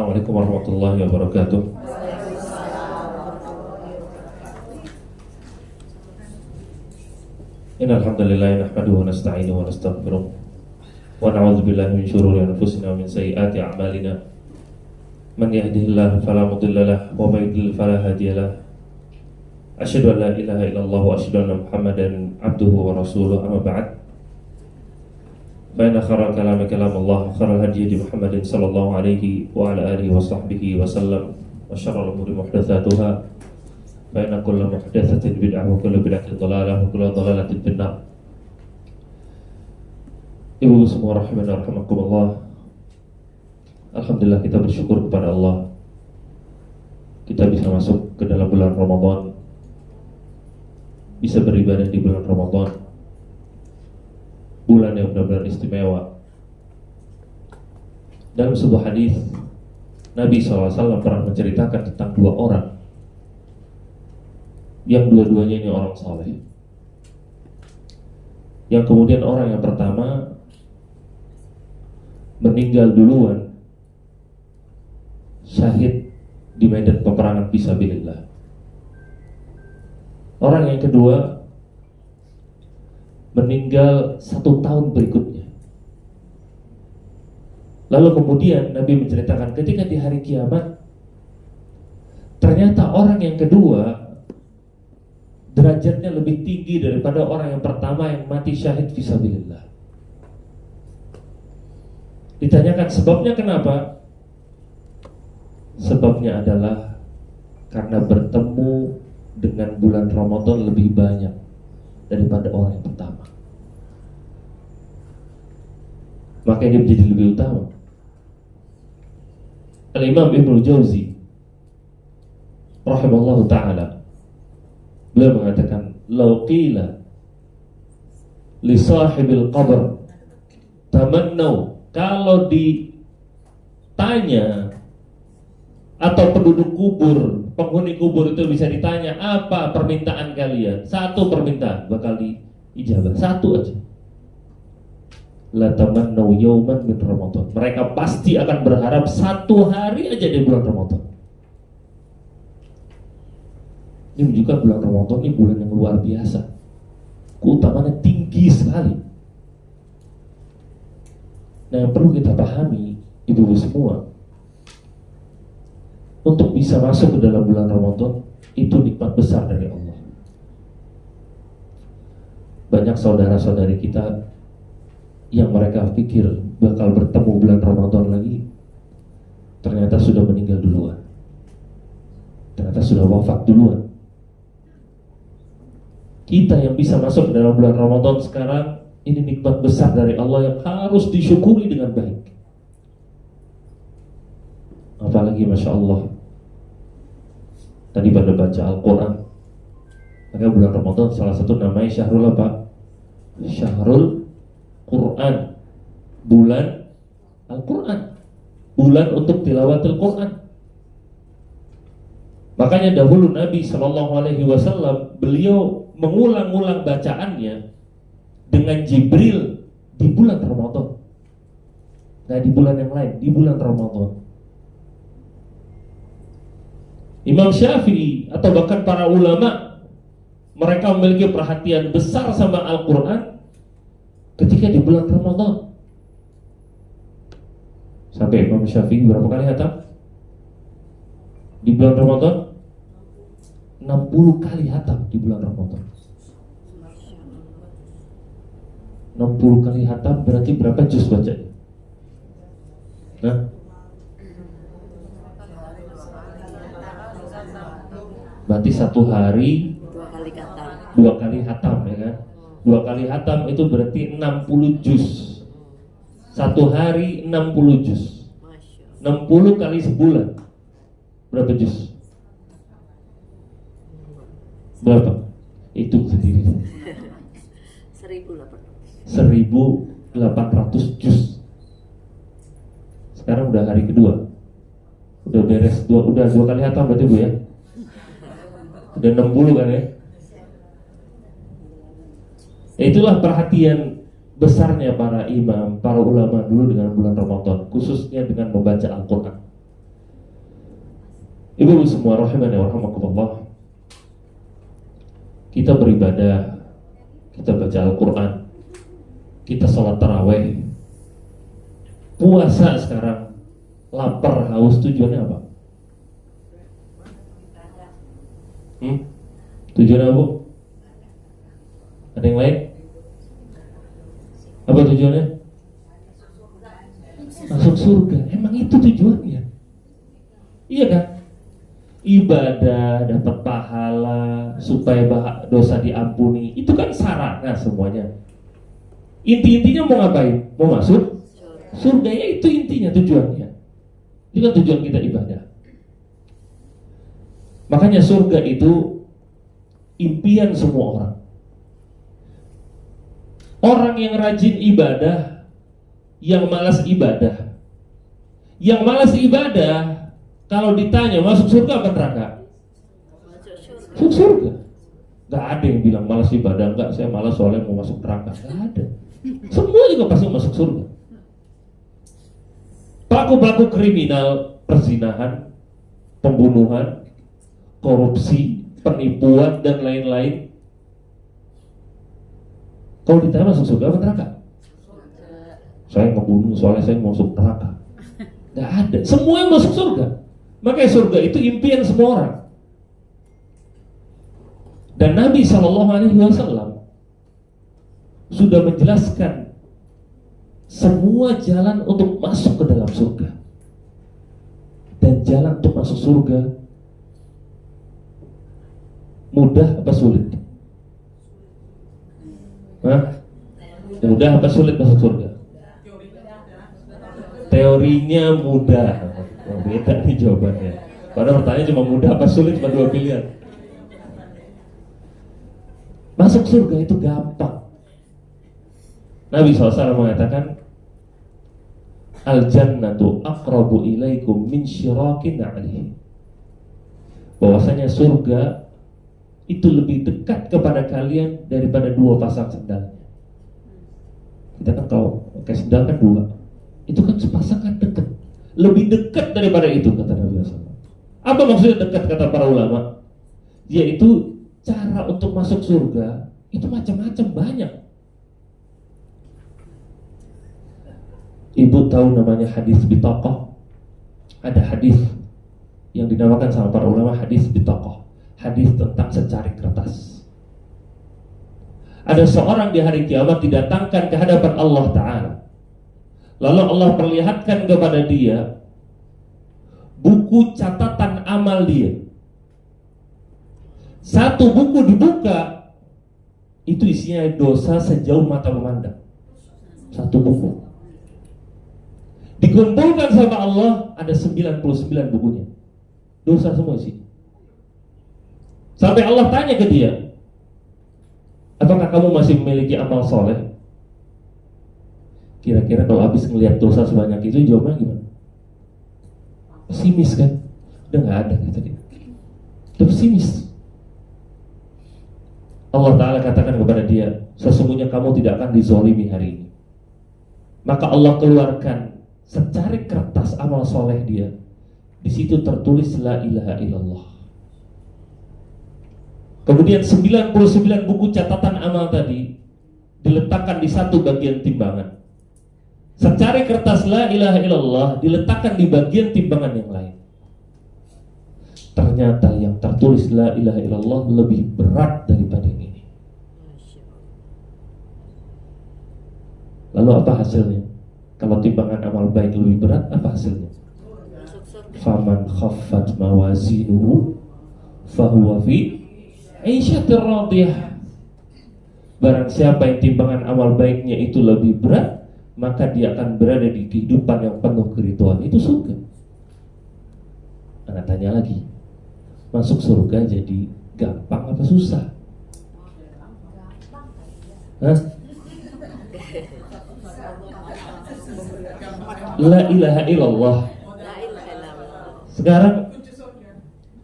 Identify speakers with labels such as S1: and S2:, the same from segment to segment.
S1: Assalamualaikum warahmatullahi wabarakatuh. Innal hamdalillah nahmaduhu wa nasta'inuhu wa nastaghfiruh wa na'udzu billahi min shururi anfusina wa min sayyiati a'malina. Man yahdihillahu fala mudilla lahu wa may yudlil fala hadiya lahu. Asyhadu an la ilaha illallah wa asyhadu anna Muhammadan abduhu wa rasuluhu, amma ba'd. Fa inna khairal kalami kalamullah, khairal hadyi hadi Muhammadin sallallahu alaihi wa ala alihi wa sahbihi wa sallam, wa syarrul umuri muhdatsatuha, fa inna kulla muhdatsatin bid'ah wa kullu bid'atin dhalalah wa kullu dhalalatin finnar. Ibu semua rahimana rahimakumullah. Alhamdulillah, kita bersyukur kepada Allah, kita bisa masuk ke dalam bulan Ramadan, bisa beribadah di bulan Ramadan, bulan yang benar-benar istimewa. Dalam sebuah hadis, Nabi SAW pernah menceritakan tentang dua orang yang dua-duanya ini orang saleh. Yang kemudian orang yang pertama meninggal duluan, syahid di medan peperangan fisabilillah. Orang yang kedua meninggal 1 tahun berikutnya. Lalu kemudian Nabi menceritakan ketika di hari kiamat, ternyata orang yang kedua derajatnya lebih tinggi daripada orang yang pertama yang mati syahid fisabilillah. Ditanyakan sebabnya kenapa? Sebabnya adalah karena bertemu dengan bulan Ramadan lebih banyak daripada orang yang pertama. Maka ini menjadi lebih utama. Al-Imam Ibnu Jauzi rahimallahu ta'ala, beliau mengatakan, "Lau qila li sahibil qabr tamannau," kalau ditanya atau penduduk kubur, penghuni kubur itu bisa ditanya, apa permintaan kalian? Satu permintaan bakal diijabah, satu aja. La tamannau yauman min Ramadan. Mereka pasti akan berharap 1 hari aja di bulan Ramadan. Ini menunjukkan bulan Ramadan ini bulan yang luar biasa, keutamaannya tinggi sekali. Nah, yang perlu kita pahami, ibu-ibu semua, untuk bisa masuk ke dalam bulan Ramadan itu nikmat besar dari Allah. Banyak saudara-saudari kita yang mereka pikir bakal bertemu bulan Ramadan lagi, ternyata sudah meninggal duluan, ternyata sudah wafat duluan. Kita yang bisa masuk ke dalam bulan Ramadan sekarang, ini nikmat besar dari Allah yang harus disyukuri dengan baik. Apalagi Masya Allah, tadi pada baca Al-Quran, maka bulan Ramadan salah satu namanya Syahrul apa? Syahrul Quran, bulan Al-Quran, bulan untuk tilawatil Quran. Makanya dahulu Nabi SAW, beliau mengulang-ulang bacaannya dengan Jibril di bulan Ramadan. Nah, di bulan yang lain, di bulan Ramadan. Imam Syafi'i atau bahkan para ulama, mereka memiliki perhatian besar sama Al-Quran ketika di bulan Ramadan. Sampai Imam Syafi'i berapa kali khatam? Di bulan Ramadan 60 kali khatam di bulan Ramadan. 60 kali khatam berarti berapa juz baca? Nah, berarti 1 hari 2 kali khatam, ya kan? 2 kali khatam itu berarti 60 juz. 1 hari 60 juz. 60 kali sebulan berapa juz? Berapa? Itu sendiri. 1800 juz. Sekarang udah hari kedua, udah beres udah 2 kali khatam berarti Bu ya? Udah 60 kan ya? Itulah perhatian besarnya para imam, para ulama dulu dengan bulan Ramadan, khususnya dengan membaca Al-Quran. Ibu semua rahimani wa rahimakumullah. Kita beribadah, kita baca Al-Quran, kita sholat taraweh, puasa sekarang, lapar, haus, tujuannya apa? Tujuannya apa, Bu? Ada yang lain? Apa tujuannya? Masuk surga. Emang itu tujuannya? Iya kan? Ibadah, dapat pahala, supaya dosa diampuni. Itu kan sarana semuanya. Intinya mau ngapain? Mau masuk surga, ya itu intinya, tujuannya. Itu kan tujuan kita ibadah. Makanya surga itu impian semua orang. Orang yang rajin ibadah, yang malas ibadah. Yang malas ibadah, kalau ditanya masuk surga apa neraka? Masuk surga. Gak ada yang bilang malas ibadah, enggak, saya malas soalnya mau masuk neraka. Gak ada. Semua juga pasti masuk surga. Pelaku-pelaku kriminal, perzinahan, pembunuhan, korupsi, penipuan, dan lain-lain, kalau ditanya masuk surga apa neraka? Saya ngebunuh soalnya saya mau masuk neraka. Gak ada. Semua yang masuk surga. Makanya surga itu impian semua orang. Dan Nabi SAW sudah menjelaskan semua jalan untuk masuk ke dalam surga. Dan jalan untuk masuk surga mudah apa sulit? Hah? Mudah apa sulit masuk surga? Teorinya mudah. Beda nih jawabannya. Padahal pertanyaan cuma mudah apa sulit, cuma dua pilihan. Masuk surga itu gampang. Nabi SAW mengatakan, Al-jannatu aqrabu ilaikum min syirakin na'lihi. Bahwasanya surga itu lebih dekat kepada kalian daripada dua pasang sendalnya. Kita kan kalau pakai sendal kan dua, itu kan sepasang kan dekat. Lebih dekat daripada itu, kata Nabi SAW. Apa maksudnya dekat, kata para ulama? Yaitu cara untuk masuk surga itu macam-macam, banyak. Ibu tahu namanya hadis bitaqah? Ada hadis yang dinamakan sama para ulama hadis bitaqah, hadis tentang secari kertas. Ada seorang di hari kiamat didatangkan ke hadapan Allah Ta'ala. Lalu Allah perlihatkan kepada dia buku catatan amal dia. Satu buku dibuka, itu isinya dosa sejauh mata memandang. Satu buku dikumpulkan sama Allah, ada 99 bukunya, dosa semua isi. Sampai Allah tanya ke dia, apakah kamu masih memiliki amal soleh? Kira-kira kalau habis ngelihat dosa sebanyak itu, jawabannya gimana? Pesimis kan? Udah gak ada, kata dia. Udah pesimis. Allah Ta'ala katakan kepada dia, sesungguhnya kamu tidak akan dizolimi hari ini. Maka Allah keluarkan secari kertas amal soleh dia. Di situ tertulis la ilaha illallah. Kemudian 99 buku catatan amal tadi diletakkan di satu bagian timbangan. Secari kertas la ilaha illallah diletakkan di bagian timbangan yang lain. Ternyata yang tertulis la ilaha illallah lebih berat daripada yang ini. Lalu apa hasilnya? Kalau timbangan amal baik lebih berat, apa hasilnya? Faman khaffat mawazinuhu fahuwa fi 'aisyatir radiyah. Barang siapa yang timbangan amal baiknya itu lebih berat, maka dia akan berada di kehidupan yang penuh keridhaan, itu surga. Anak tanya lagi, masuk surga jadi gampang apa susah? Hah? La ilaha illallah. Sekarang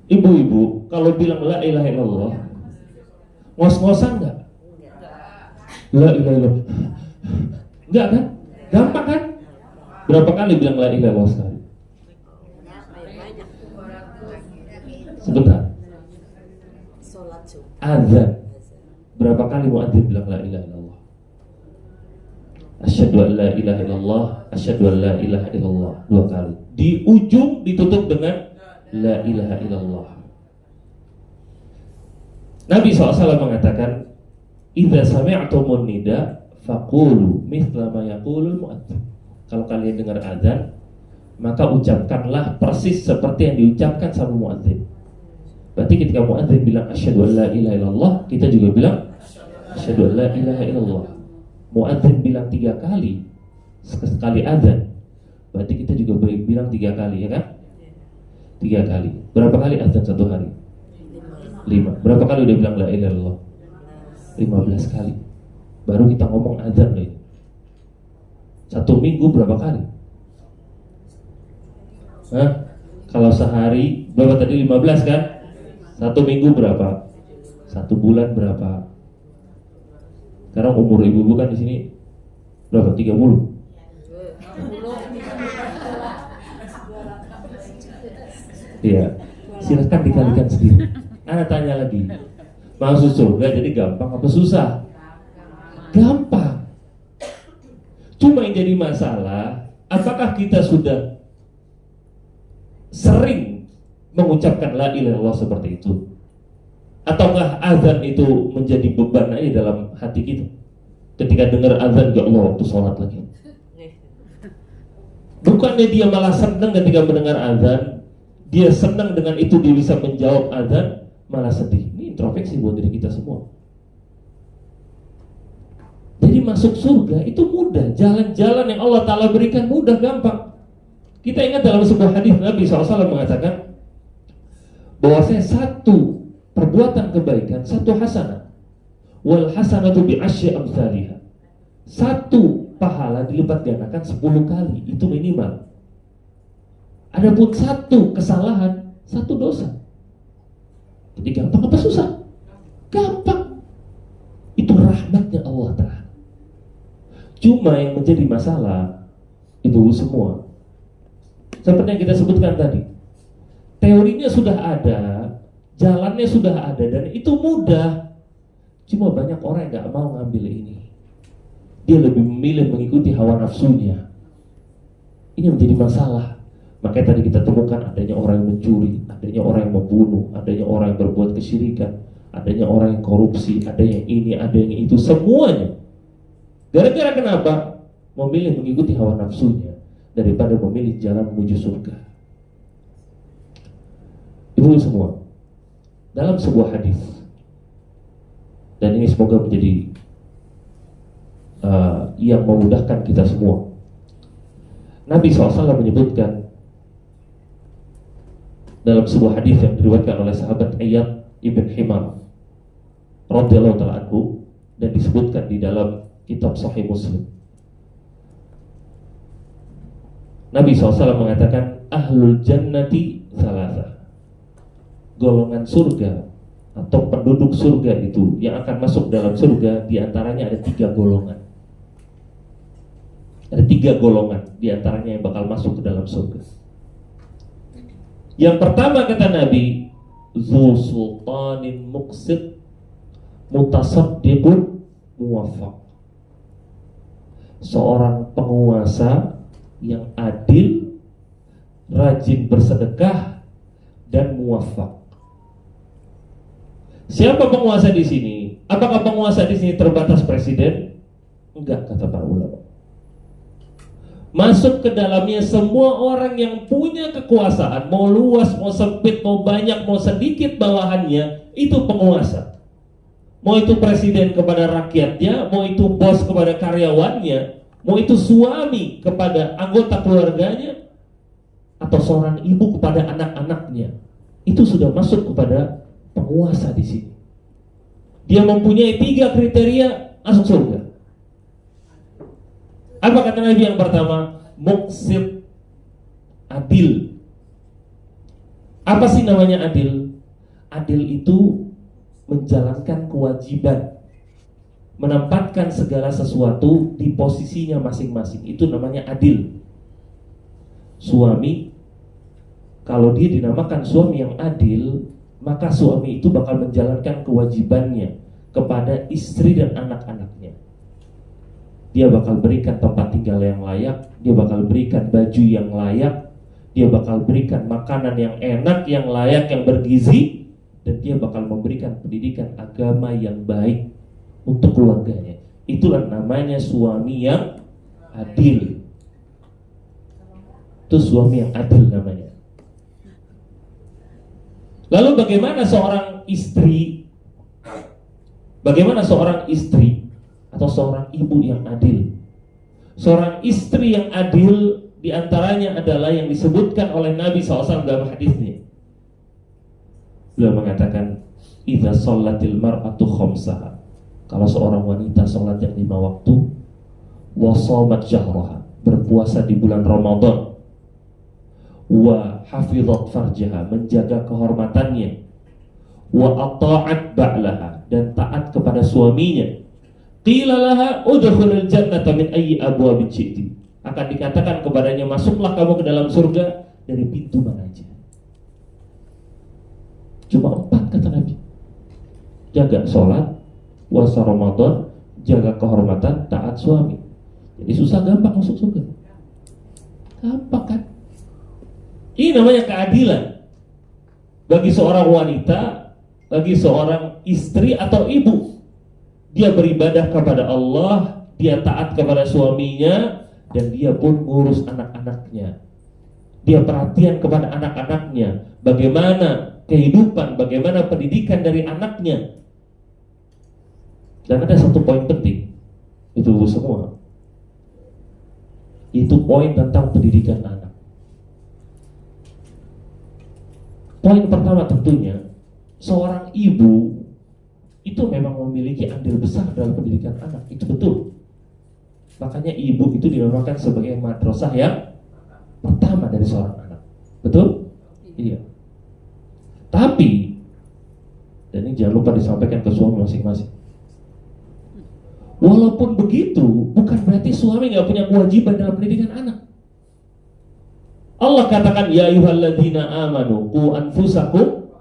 S1: ibu-ibu kalau bilang la ilaha illallah, ngos-ngosan nggak? La ilaha illallah, nggak kan? Gampang kan? Berapa kali bilang la ilaha illallah sekali? Sebentar.
S2: Sholat Jumat.
S1: Azan. Berapa kali muadzin bilang la ilaha illallah? Asyhadu an la ilaha illallah, asyhadu an la ilaha illallah. 2 kali. Di ujung ditutup dengan la ilaha illallah. Nabi SAW mengatakan, "Idza sami'tumun nida faqulu mithla ma yaqulul muadzin." Kalau kalian dengar azan, maka ucapkanlah persis seperti yang diucapkan sama muadzin. Berarti ketika muadzin bilang asyhadu an la ilaha illallah, kita juga bilang asyhadu an la ilaha illallah. Muadzin bilang 3 kali sekali azan, berarti kita juga bilang 3 kali, ya kan? 3 kali. Berapa kali azan satu hari? 5. Berapa kali udah bilang la ilaha illallah? 15 kali. Baru kita ngomong azan loh. 1 minggu berapa kali? Hah? Kalau sehari berapa tadi? 15 kan? 1 minggu berapa? 1 bulan berapa? Sekarang umur ibu-ibu kan di sini berapa? 30. Iya. Silahkan dikalikan sendiri. Ana tanya lagi, masuk surga jadi gampang apa susah? Gampang. Cuma yang jadi masalah, apakah kita sudah sering mengucapkan la ilaha illallah seperti itu? Ataukah azan itu menjadi beban aja dalam hati kita? Ketika dengar azan, ya Allah, waktu sholat lagi. Bukannya dia malah senang ketika mendengar azan, dia senang dengan itu dia bisa menjawab azan, malah sedih. Ini introspeksi buat diri kita semua. Jadi masuk surga itu mudah. Jalan-jalan yang Allah Ta'ala berikan mudah, gampang. Kita ingat dalam sebuah hadis Nabi SAW mengatakan bahwasanya satu perbuatan kebaikan, satu hasanah, wal hasanatu bi asyi amsalihha. Satu pahala dilipat gandakan 10 kali, itu minimal. Adapun satu kesalahan, 1 dosa. Jadi gampang apa susah? Gampang. Itu rahmatnya Allah Ta'ala. Cuma yang menjadi masalah, ibu semua, seperti yang kita sebutkan tadi, teorinya sudah ada, jalannya sudah ada, dan itu mudah. Cuma banyak orang yang gak mau ngambil ini. Dia lebih memilih mengikuti hawa nafsunya. Ini yang menjadi masalah. Makanya tadi kita temukan adanya orang yang mencuri, adanya orang yang membunuh, adanya orang yang berbuat kesyirikan, adanya orang yang korupsi, ada yang ini, ada yang itu, semuanya. Gara-gara kenapa? Memilih mengikuti hawa nafsunya daripada memilih jalan menuju surga. Ibu semua, dalam sebuah hadis, dan ini semoga menjadi yang memudahkan kita semua. Nabi SAW menyebutkan dalam sebuah hadis yang diriwayatkan oleh sahabat Iyad ibn Himar radhiyallahu ta'ala anhu, dan disebutkan di dalam kitab Sahih Muslim. Nabi SAW mengatakan ahlul jannati salasa. Golongan surga atau penduduk surga itu yang akan masuk dalam surga, diantaranya ada 3 golongan. Ada 3 golongan diantaranya yang bakal masuk ke dalam surga. Yang pertama kata Nabi, Zu sultanin muqsid mutasaddiqun muwaffaq. Seorang penguasa yang adil, rajin bersedekah, dan muwaffaq. Siapa penguasa di sini? Apakah penguasa di sini terbatas presiden? Enggak, kata para ulama. Masuk ke dalamnya semua orang yang punya kekuasaan, mau luas, mau sempit, mau banyak, mau sedikit bawahannya, itu penguasa. Mau itu presiden kepada rakyatnya, mau itu bos kepada karyawannya, mau itu suami kepada anggota keluarganya, atau seorang ibu kepada anak-anaknya, itu sudah masuk kepada penguasa di sini. Dia mempunyai 3 kriteria masuk surga. Apa kata Nabi yang pertama? Muqsid, adil. Apa sih namanya adil? Adil itu menjalankan kewajiban, menempatkan segala sesuatu di posisinya masing-masing. Itu namanya adil. Suami, kalau dia dinamakan suami yang adil, maka suami itu bakal menjalankan kewajibannya kepada istri dan anak-anaknya. Dia bakal berikan tempat tinggal yang layak, dia bakal berikan baju yang layak, dia bakal berikan makanan yang enak, yang layak, yang bergizi, dan dia bakal memberikan pendidikan agama yang baik untuk keluarganya. Itulah namanya suami yang adil. Itu suami yang adil namanya. Lalu bagaimana seorang istri? Bagaimana seorang istri atau seorang ibu yang adil? Seorang istri yang adil diantaranya adalah yang disebutkan oleh Nabi SAW dalam hadisnya. Beliau mengatakan, "Idza shallatil mar'atu khamsaha." Kalau seorang wanita sholat yang 5 waktu, wa shamat syahraha, berpuasa di bulan Ramadan, wa hafizat farjaha, menjaga kehormatannya, wa ata'at ba'laha, dan taat kepada suaminya, qila laha udkhulil jannata min ayyi abwabin syi'ti, akan dikatakan kepadanya, masuklah kamu ke dalam surga dari pintu mana aja. Cuma 4 kata Nabi. Jaga sholat, puasa Ramadan, jaga kehormatan, taat suami. Jadi susah gampang masuk surga. Gampang kan? Ini namanya keadilan bagi seorang wanita, bagi seorang istri atau ibu. Dia beribadah kepada Allah, dia taat kepada suaminya, dan dia pun ngurus anak-anaknya. Dia perhatian kepada anak-anaknya, bagaimana kehidupan, bagaimana pendidikan dari anaknya. Dan ada satu poin penting, itu semua, itu poin tentang pendidikan anak. Poin pertama tentunya, seorang ibu itu memang memiliki andil besar dalam pendidikan anak, itu betul. Makanya ibu itu dinamakan sebagai madrasah yang pertama dari seorang anak. Betul? Iya. Tapi, dan ini jangan lupa disampaikan ke suami masing-masing. Walaupun begitu, bukan berarti suami gak punya kewajiban dalam pendidikan anak. Allah katakan, ya ayyuhalladzina amanu qu anfusakum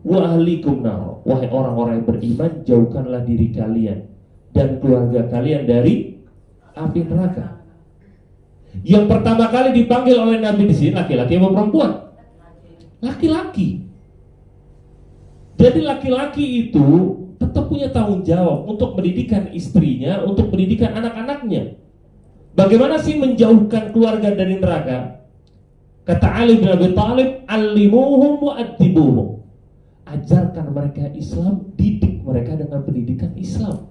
S1: wa ahlikum nar. Wahai orang-orang yang beriman, jauhkanlah diri kalian dan keluarga kalian dari api neraka. Yang pertama kali dipanggil oleh Nabi di sini laki-laki atau perempuan? Laki-laki. Jadi laki-laki itu tetap punya tanggung jawab untuk pendidikan istrinya, untuk pendidikan anak-anaknya. Bagaimana sih menjauhkan keluarga dari neraka? Kata Ali bin Abi Thalib, "Allimuhum wa addibuhum." Ajarkan mereka Islam, didik mereka dengan pendidikan Islam.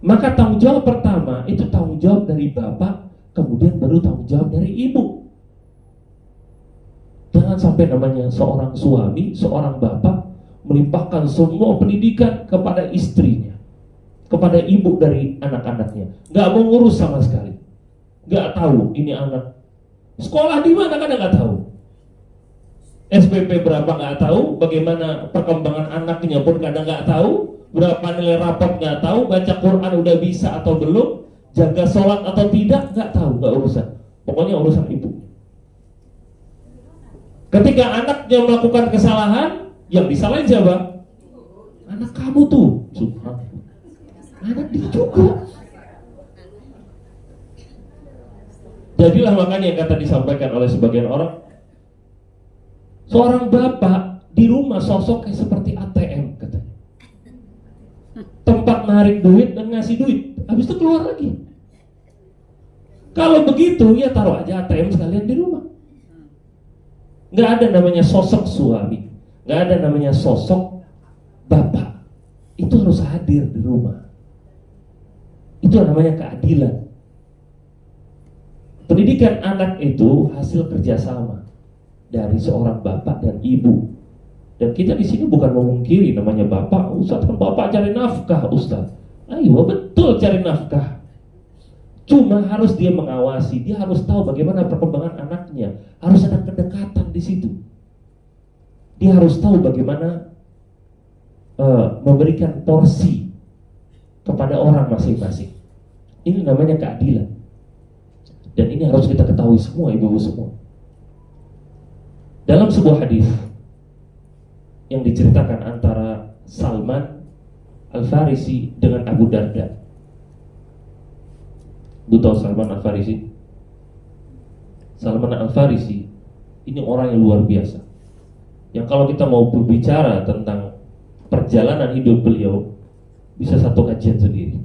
S1: Maka tanggung jawab pertama itu tanggung jawab dari bapak, kemudian baru tanggung jawab dari ibu. Jangan sampai namanya seorang suami, seorang bapak melimpahkan semua pendidikan kepada istrinya, kepada ibu dari anak-anaknya. Gak mau ngurus sama sekali. Gak tahu ini anak sekolah di mana, kadang gak tahu. SPP berapa gak tahu, bagaimana perkembangan anaknya pun kadang gak tahu, berapa nilai rapot gak tahu, baca Quran udah bisa atau belum, jaga sholat atau tidak gak tahu, gak urusan. Pokoknya urusan ibu. Ketika anaknya melakukan kesalahan, yang disalahin siapa? Anak kamu tuh. Anak dia juga. Jadilah makanya yang kata disampaikan oleh sebagian orang, seorang bapak di rumah sosoknya seperti ATM katanya. Tempat narik duit dan ngasih duit, habis itu keluar lagi. Kalau begitu ya taruh aja ATM sekalian di rumah. Nggak ada namanya sosok suami, nggak ada namanya sosok bapak. Itu harus hadir di rumah. Itu namanya keadilan. Pendidikan anak itu hasil kerjasama dari seorang bapak dan ibu. Dan kita di sini bukan memungkiri namanya bapak, Ustaz kan bapak cari nafkah, Ustaz. Ayo betul cari nafkah. Cuma harus dia mengawasi, dia harus tahu bagaimana perkembangan anaknya, harus ada kedekatan di situ. Dia harus tahu bagaimana memberikan porsi kepada orang masing-masing. Ini namanya keadilan. Dan ini harus kita ketahui semua, ibu-ibu semua. Dalam sebuah hadis yang diceritakan antara Salman Al-Farisi dengan Abu Darda. Bu tahu Salman Al-Farisi? Salman Al-Farisi ini orang yang luar biasa. Yang kalau kita mau berbicara tentang perjalanan hidup beliau, bisa satu kajian sendiri.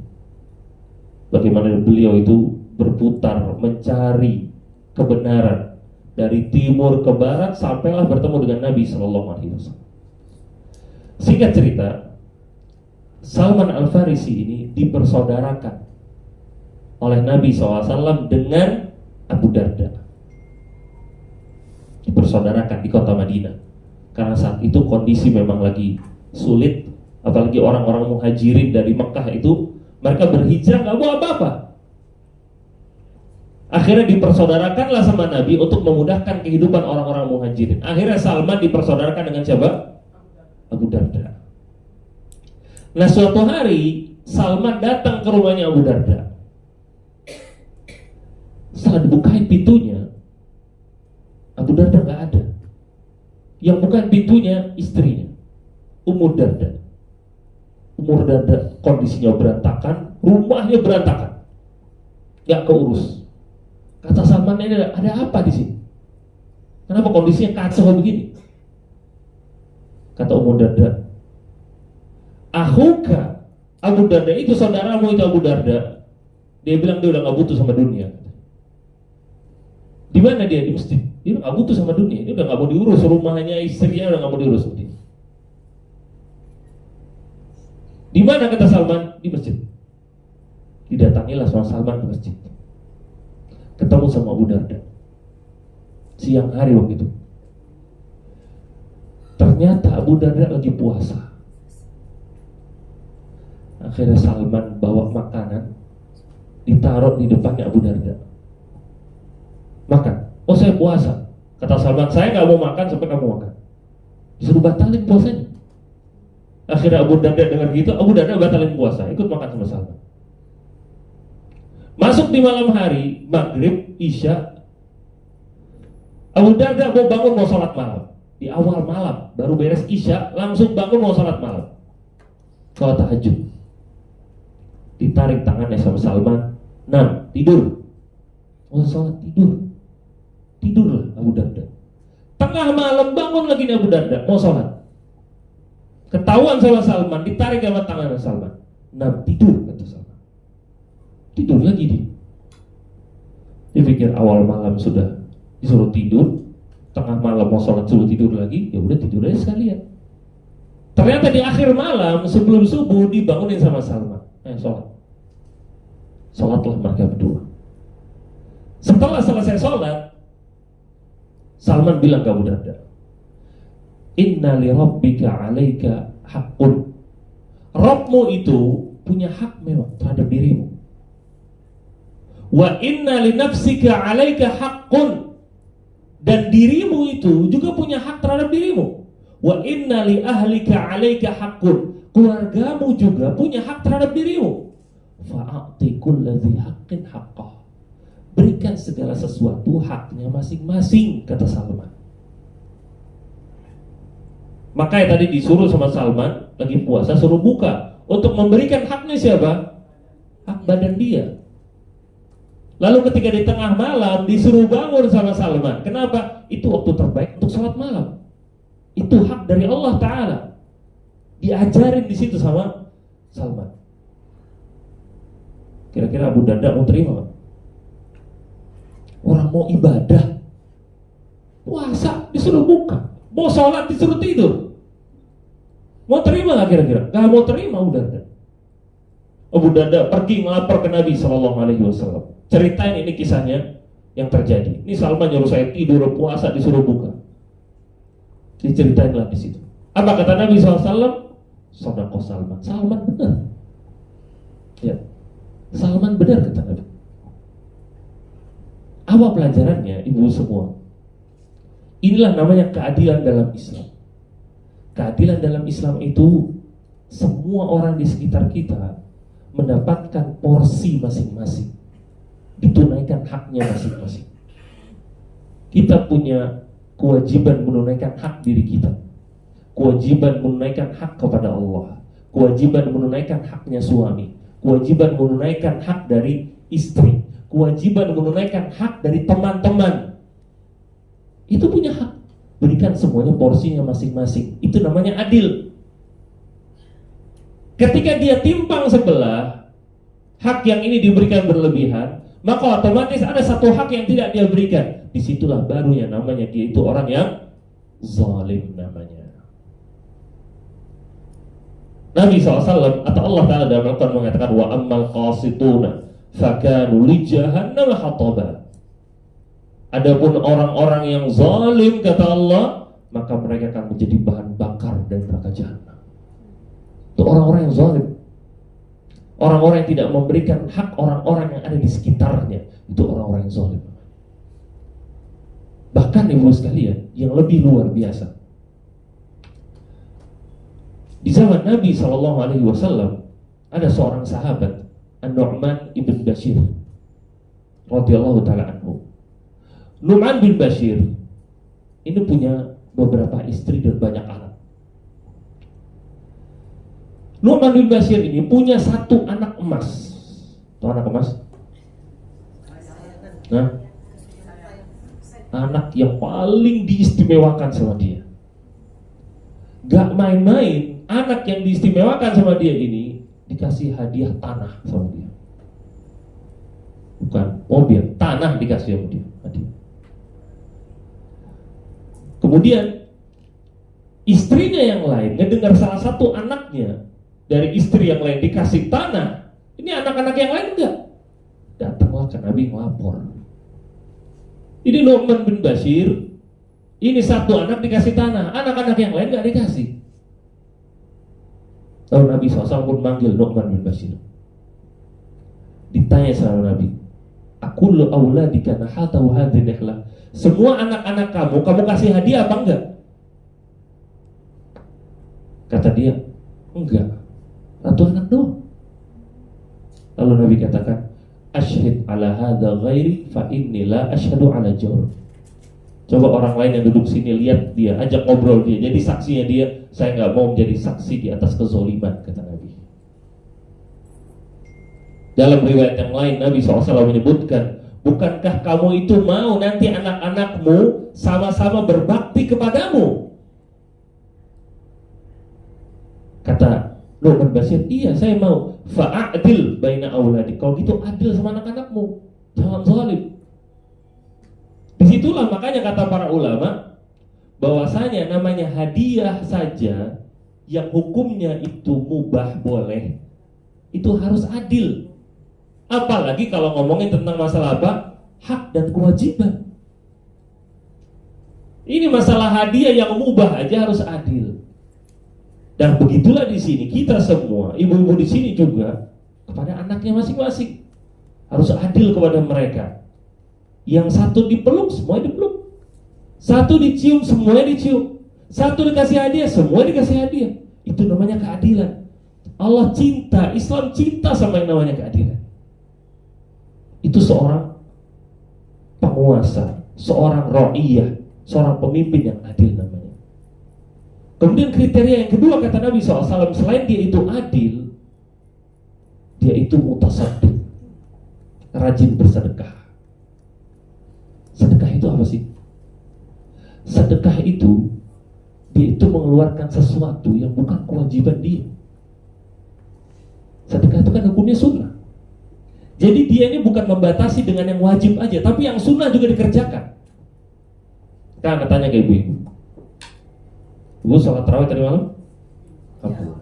S1: Bagaimana beliau itu berputar mencari kebenaran dari timur ke barat sampailah bertemu dengan Nabi Shallallahu Alaihi Wasallam. Singkat cerita, Salman Al-Farisi ini dipersaudarakan oleh Nabi SAW dengan Abu Darda. Dipersaudarakan di kota Madinah. Karena saat itu kondisi memang lagi sulit, apalagi orang-orang muhajirin dari Mekah itu mereka berhijrah nggak mau apa-apa. Akhirnya dipersaudarakanlah sama Nabi untuk memudahkan kehidupan orang-orang muhajirin. Akhirnya Salman dipersaudarakan dengan siapa? Abu Darda. Nah, suatu hari Salman datang ke rumahnya Abu Darda. Setelah dibukain pintunya, Abu Darda nggak ada. Yang bukan pintunya istrinya, Ummu Darda. Ummu Darda kondisinya berantakan, rumahnya berantakan, nggak keurus. Kata Salman, ini ada apa di sini? Kenapa kondisinya kacau begini? Kata Ummu Darda, Akhuka, Abu Darda itu saudaramu itu Abu Darda. Dia bilang dia udah gak butuh sama dunia. Di mana dia? Di masjid. Dia udah gak butuh sama dunia. Dia udah gak mau diurus rumahnya, istrinya udah gak mau diurus sama dia. Di mana kata Salman? Di masjid. Didatangilah sama Salman ke masjid. Ketemu sama Abu Darda. Siang hari waktu itu. Ternyata Abu Darda lagi puasa. Akhirnya Salman bawa makanan, ditaruh di depannya Abu Darda. Makan. Oh, saya puasa. Kata Salman, saya gak mau makan sampai kamu makan. Disuruh batalin puasanya. Akhirnya Abu Darda dengar gitu, Abu Darda batalin puasa, ikut makan sama Salman. Masuk di malam hari, maghrib, isya, Abu Darda mau bangun mau sholat malam. Di awal malam, baru beres isya, langsung bangun mau sholat malam. Sholat tahajud. Ditarik tangannya sama Salman, nah tidur. Oh, sholat tidur. Tidurlah Abu Darda. Tengah malam bangun lagi nih Abu Darda, mau sholat. Ketahuan sama Salman, ditarik sama tangan Salman. Nah tidur, kata Salman. Tidur lagi dia. Dia pikir awal malam sudah disuruh tidur, tengah malam mau sholat suruh tidur lagi, ya udah tidur aja sekalian. Ternyata di akhir malam sebelum subuh dibangunin sama Salman. Sholat. Sholatlah mereka berdua. Setelah selesai sholat, Salman bilang ke Abu Darda, Inna li rabbika alaika haqqun. Rabbmu itu punya hak memang terhadap dirimu. Wa inna li nafsika alaika haqqun. Dan dirimu itu juga punya hak terhadap dirimu. Wa inna li ahlika alaika haqqun. Keluargamu juga punya hak terhadap dirimu. Fa'ati kulladzi haqqin haqqah. Berikan segala sesuatu haknya masing-masing, kata Salman. Makanya tadi disuruh sama Salman, lagi puasa suruh buka untuk memberikan haknya siapa? Hak badan dia. Lalu ketika di tengah malam disuruh bangun sama Salman. Kenapa? Itu waktu terbaik untuk sholat malam. Itu hak dari Allah Ta'ala. Diajarin di situ sama Salman. Kira-kira Abu Darda mau terima Pak? Orang mau ibadah, puasa disuruh buka, mau sholat disuruh tidur. Mau terima gak kira-kira? Gak mau terima Abu Darda. Abu Darda pergi melapor ke Nabi SAW. Ceritain ini kisahnya yang terjadi. Ini Salman nyuruh saya tidur, puasa disuruh buka. Diceritain lah di situ. Apa kata Nabi SAW? Sodaqoh Salman. Salman benar. Ya, Salman benar kata Nabi. Apa pelajarannya ibu semua? Inilah namanya keadilan dalam Islam. Keadilan dalam Islam itu semua orang di sekitar kita mendapatkan porsi masing-masing, ditunaikan haknya masing-masing. Kita punya kewajiban menunaikan hak diri kita. kewajiban menunaikan hak kepada Allah, kewajiban menunaikan haknya suami, kewajiban menunaikan hak dari istri, kewajiban menunaikan hak dari teman-teman. Itu punya hak. Berikan semuanya porsinya masing-masing. Itu namanya adil. Ketika dia timpang sebelah, hak yang ini diberikan berlebihan, maka otomatis ada satu hak yang tidak dia berikan. Disitulah baru yang namanya dia itu orang yang zalim namanya. Nabi SAW atau Allah Ta'ala dalam Al-Quran mengatakan wa ammal qasituna fakanu li jahannam hataba. Adapun orang-orang yang zalim, kata Allah, maka mereka akan menjadi bahan bakar dari neraka jahanam. Itu orang-orang yang zalim, orang-orang yang tidak memberikan hak orang-orang yang ada di sekitarnya. Itu orang-orang yang zalim. Bahkan ibu sekalian, yang lebih luar biasa, di zaman Nabi SAW ada seorang sahabat, An-Nu'man ibn Bashir radhiyallahu ta'ala anhu. Nu'man bin Bashir ini punya beberapa istri dan banyak anak. Nu'man bin Bashir ini punya satu anak emas. Tahu anak emas? Nah, anak yang paling diistimewakan sama dia. Gak main-main, anak yang diistimewakan sama dia ini dikasih hadiah tanah sama dia. Bukan mobil, tanah dikasih sama dia, hadiah. Kemudian istrinya yang lain ngedengar salah satu anaknya dari istri yang lain dikasih tanah. Ini anak-anak yang lain enggak. Datanglah ke Nabi melapor. Ini Nu'man bin Bashir, ini satu anak dikasih tanah, anak-anak yang lain enggak dikasih. Lalu Nabi SAW pun manggil Nu'man bin Bashir. Ditanya sama Nabi, "Aqulu auladika nahaltahu hadhihi nihlah." Semua anak-anak kamu kasih hadiah apa enggak? Kata dia, enggak. Satu anak doang. Lalu Nabi katakan, "Asyhid ala hadza ghairi fa inni la asyhadu ala jawr." Coba orang lain yang duduk sini lihat dia, ajak ngobrol dia. Jadi saksinya dia, saya enggak mau menjadi saksi di atas kezaliman, kata Nabi. Dalam riwayat yang lain Nabi SAW menyebutkan, bukankah kamu itu mau nanti anak-anakmu sama-sama berbakti kepadamu? Kata Nu'man Bashir, iya saya mau. Fa'adil baina auladik. Kalau gitu adil sama anak-anakmu, jangan zalim. Disitulah makanya kata para ulama bahwasanya namanya hadiah saja yang hukumnya itu mubah boleh, itu harus adil. Apalagi kalau ngomongin tentang masalah apa? Hak dan kewajiban. Ini masalah hadiah yang mubah aja harus adil. Dan begitulah di sini kita semua, ibu-ibu di sini juga kepada anaknya masing-masing harus adil kepada mereka. Yang satu dipeluk, semuanya dipeluk. Satu dicium, semuanya dicium. Satu dikasih hadiah, semua dikasih hadiah. Itu namanya keadilan. Allah cinta, Islam cinta sama yang namanya keadilan. Itu seorang penguasa, seorang ra'iyah, seorang pemimpin yang adil namanya. Kemudian kriteria yang kedua kata Nabi SAW, selain dia itu adil, dia itu mutasaddiq, rajin bersedekah. Sedekah itu apa sih? Sedekah itu dia itu mengeluarkan sesuatu yang bukan kewajiban dia. Sedekah itu kan hukumnya sunnah. Jadi dia ini bukan membatasi dengan yang wajib aja, tapi yang sunnah juga dikerjakan. Kita akan tanya ke ibu-ibu. Ibu sholat tarawih tadi malam? Apa?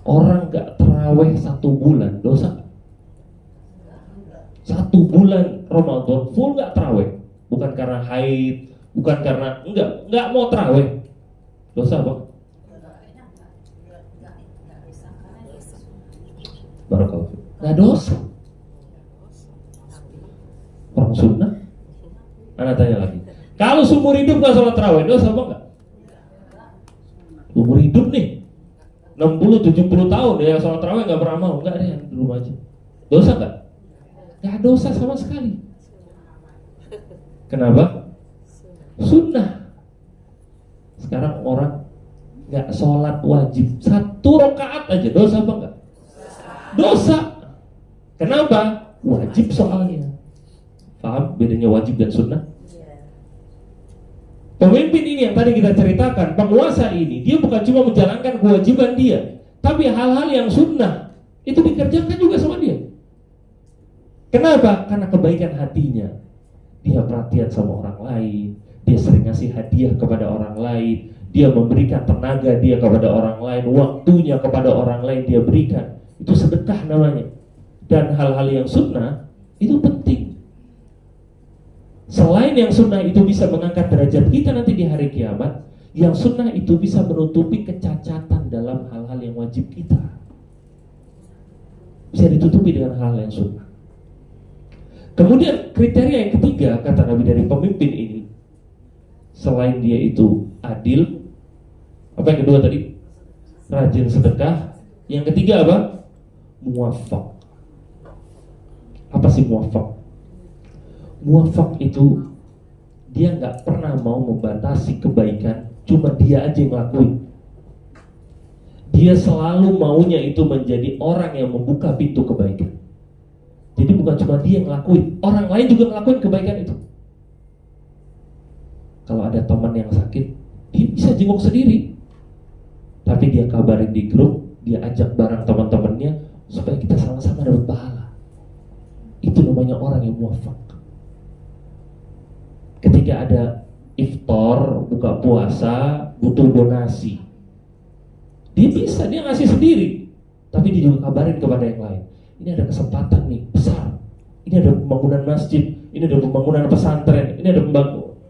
S1: Orang gak tarawih 1 bulan, dosa? 1 bulan Ramadan full gak tarawih? Bukan karena haid, bukan karena enggak mau tarawih, dosa apa? Barakallahu fiik. Nggak dosa. Orang sunnah. Anak tanya lagi. Kalau seumur hidup nggak sholat tarawih, dosa apa nggak? Umur hidup nih 60-70 tahun ya sholat tarawih nggak pernah mau, nggak deh di rumah aja. Dosa nggak? Nggak dosa sama sekali. Kenapa? Sunnah. Sekarang orang nggak sholat wajib 1 rakaat aja, dosa apa enggak? Dosa. Kenapa? Wajib soalnya. Paham bedanya wajib dan sunnah? Pemimpin ini yang tadi kita ceritakan, penguasa ini, dia bukan cuma menjalankan kewajiban dia, tapi hal-hal yang sunnah itu dikerjakan juga sama dia. Kenapa? Karena kebaikan hatinya. Dia perhatian sama orang lain, dia sering ngasih hadiah kepada orang lain, dia memberikan tenaga dia kepada orang lain, waktunya kepada orang lain dia berikan. Itu sedekah namanya. Dan hal-hal yang sunnah itu penting. Selain yang sunnah itu bisa mengangkat derajat kita nanti di hari kiamat, yang sunnah itu bisa menutupi kecacatan dalam hal-hal yang wajib kita. Bisa ditutupi dengan hal yang sunnah. Kemudian kriteria yang ketiga kata Nabi dari pemimpin ini, selain dia itu adil, apa yang kedua tadi? Rajin sedekah. Yang ketiga apa? Muwafaq. Apa sih muwafaq? Muwafaq itu dia nggak pernah mau membatasi kebaikan, cuma dia aja yang ngelakuin. Dia selalu maunya itu menjadi orang yang membuka pintu kebaikan. Jadi bukan cuma dia yang ngelakuin, orang lain juga ngelakuin kebaikan itu. Kalau ada teman yang sakit, dia bisa jenguk sendiri, tapi dia kabarin di grup, dia ajak bareng teman-temannya supaya kita sama-sama dapat pahala. Itu namanya orang yang muwafaq. Ketika ada iftar, buka puasa, butuh donasi, dia bisa, dia ngasih sendiri, tapi dia juga kabarin kepada yang lain. Ini ada kesempatan nih, besar. Ini ada pembangunan masjid, ini ada pembangunan pesantren, ini ada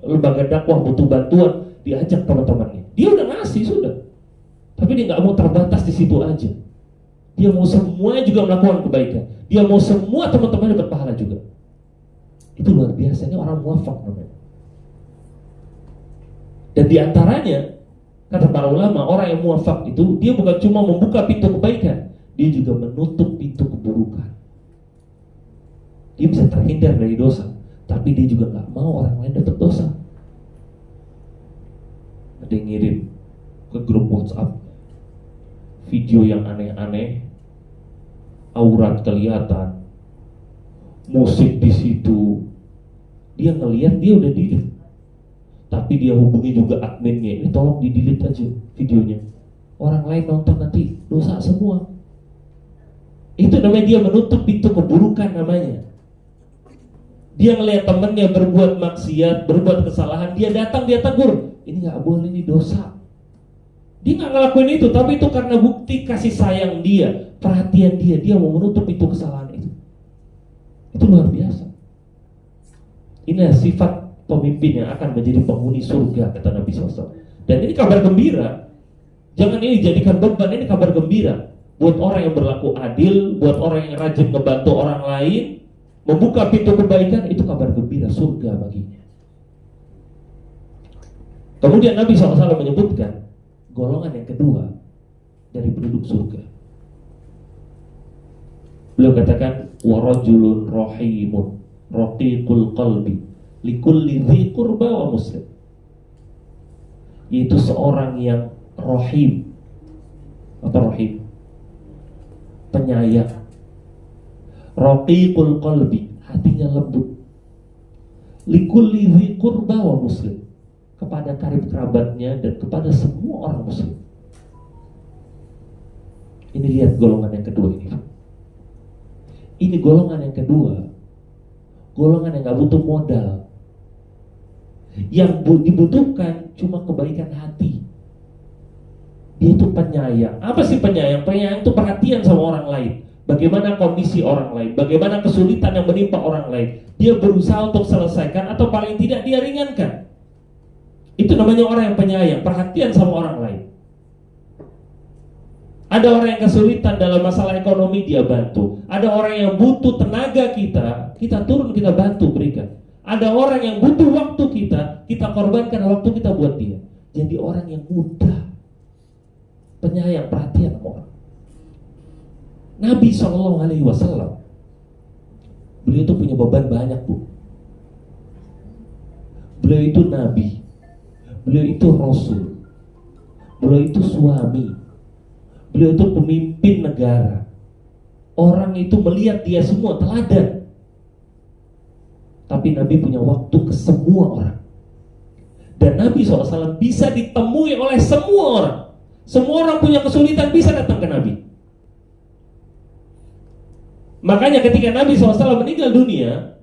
S1: lembaga dakwah butuh bantuan, diajak teman-temannya. Dia udah ngasih, sudah. Tapi dia nggak mau terbatas di situ aja. Dia mau semuanya juga melakukan kebaikan. Dia mau semua teman-teman dapat pahala juga. Itu luar biasa, ini orang muwafaq namanya. Dan diantaranya, kata para ulama, orang yang muwafaq itu, dia bukan cuma membuka pintu kebaikan, dia juga menutup pintu keburukan. Dia bisa terhindar dari dosa, tapi dia juga gak mau orang lain dapat dosa. Ada yang ngirim ke grup WhatsApp video yang aneh-aneh, aurat kelihatan, musik di situ. Dia ngelihat, dia udah delete, tapi dia hubungi juga adminnya, ini tolong di delete aja videonya. Orang lain nonton nanti dosa semua. Itu namanya dia menutup pintu keburukan namanya. Dia ngelihat temennya berbuat maksiat, berbuat kesalahan, dia datang, dia tegur, ini gak boleh, ini dosa. Dia gak ngelakuin itu, tapi itu karena bukti kasih sayang dia, perhatian dia mau menutup pintu kesalahan itu. Itu luar biasa. Inilah sifat pemimpin yang akan menjadi penghuni surga, kata Nabi SAW. Dan ini kabar gembira. Jangan ini jadikan beban, ini kabar gembira. Buat orang yang berlaku adil, buat orang yang rajin membantu orang lain, membuka pintu kebaikan, itu kabar gembira surga baginya. Kemudian Nabi SAW menyebutkan golongan yang kedua dari penduduk surga. Beliau katakan, warajulun rahimun raqiqul qalbi likulli dhi qurba wa muslim. Yaitu seorang yang rahim. Apa rahim? Penyayang. Raqiqul qalbi, hatinya lembut. Likulli dhi qurba wa muslim, kepada karib kerabatnya dan kepada semua orang muslim. Ini lihat golongan yang kedua ini. Ini golongan yang kedua, golongan yang gak butuh modal. Yang dibutuhkan cuma kebaikan hati. Dia itu penyayang. Apa sih penyayang? Penyayang itu perhatian sama orang lain. Bagaimana kondisi orang lain, bagaimana kesulitan yang menimpa orang lain, dia berusaha untuk selesaikan atau paling tidak dia ringankan. Itu namanya orang yang penyayang, perhatian sama orang lain. Ada orang yang kesulitan dalam masalah ekonomi, dia bantu. Ada orang yang butuh tenaga kita turun, kita bantu, berikan. Ada orang yang butuh waktu kita korbankan waktu kita buat dia. Jadi orang yang mudah, penyayang, perhatian sama orang. Nabi SAW, beliau itu punya beban banyak, Bu. Beliau itu Nabi, beliau itu Rasul, Beliau itu suami. Beliau itu pemimpin negara. Orang itu melihat dia semua teladan. Tapi Nabi punya waktu ke semua orang. Dan Nabi SAW bisa ditemui oleh semua orang. Semua orang punya kesulitan bisa datang ke Nabi. Makanya ketika Nabi SAW meninggal dunia,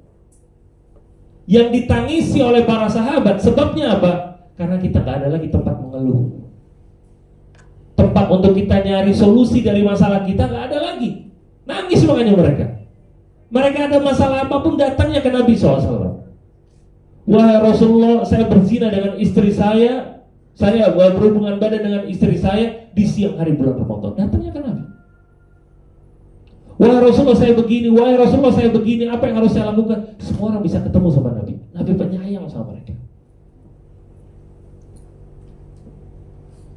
S1: yang ditangisi oleh para sahabat, sebabnya apa? Karena kita gak ada lagi tempat mengeluh. Tempat untuk kita nyari solusi dari masalah kita gak ada lagi. Nangis makanya mereka. Mereka ada masalah apapun datangnya ke Nabi SAW. Wahai Rasulullah, saya berzina dengan istri saya berhubungan badan dengan istri saya di siang hari bulan Ramadan. Datangnya ke Nabi. Wahai Rasulullah saya begini, wahai Rasulullah saya begini, apa yang harus saya lakukan? Semua orang bisa ketemu sama Nabi. Nabi penyayang sama mereka.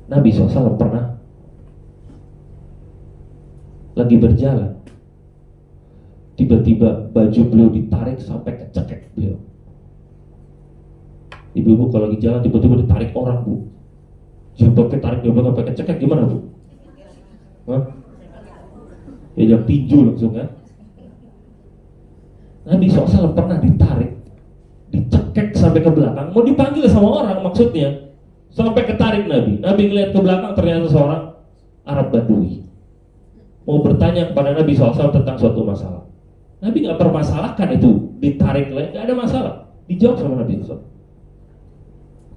S1: Nabi SAW pernah lagi berjalan, tiba-tiba baju beliau ditarik sampai kecekek beliau. Ibu-ibu kalau lagi jalan tiba-tiba ditarik orang, Bu. Jilbabnya tarik jilbab sampai kecekek gimana, Bu? Hah? Ya tinju langsung kan. Nabi SAW pernah ditarik, dicekek sampai ke belakang, mau dipanggil sama orang maksudnya, sampai ketarik Nabi. Nabi ngeliat ke belakang ternyata seorang Arab Badui mau bertanya kepada Nabi SAW tentang suatu masalah. Nabi nggak permasalahkan itu, ditarik nggak ada masalah, dijawab sama Nabi SAW.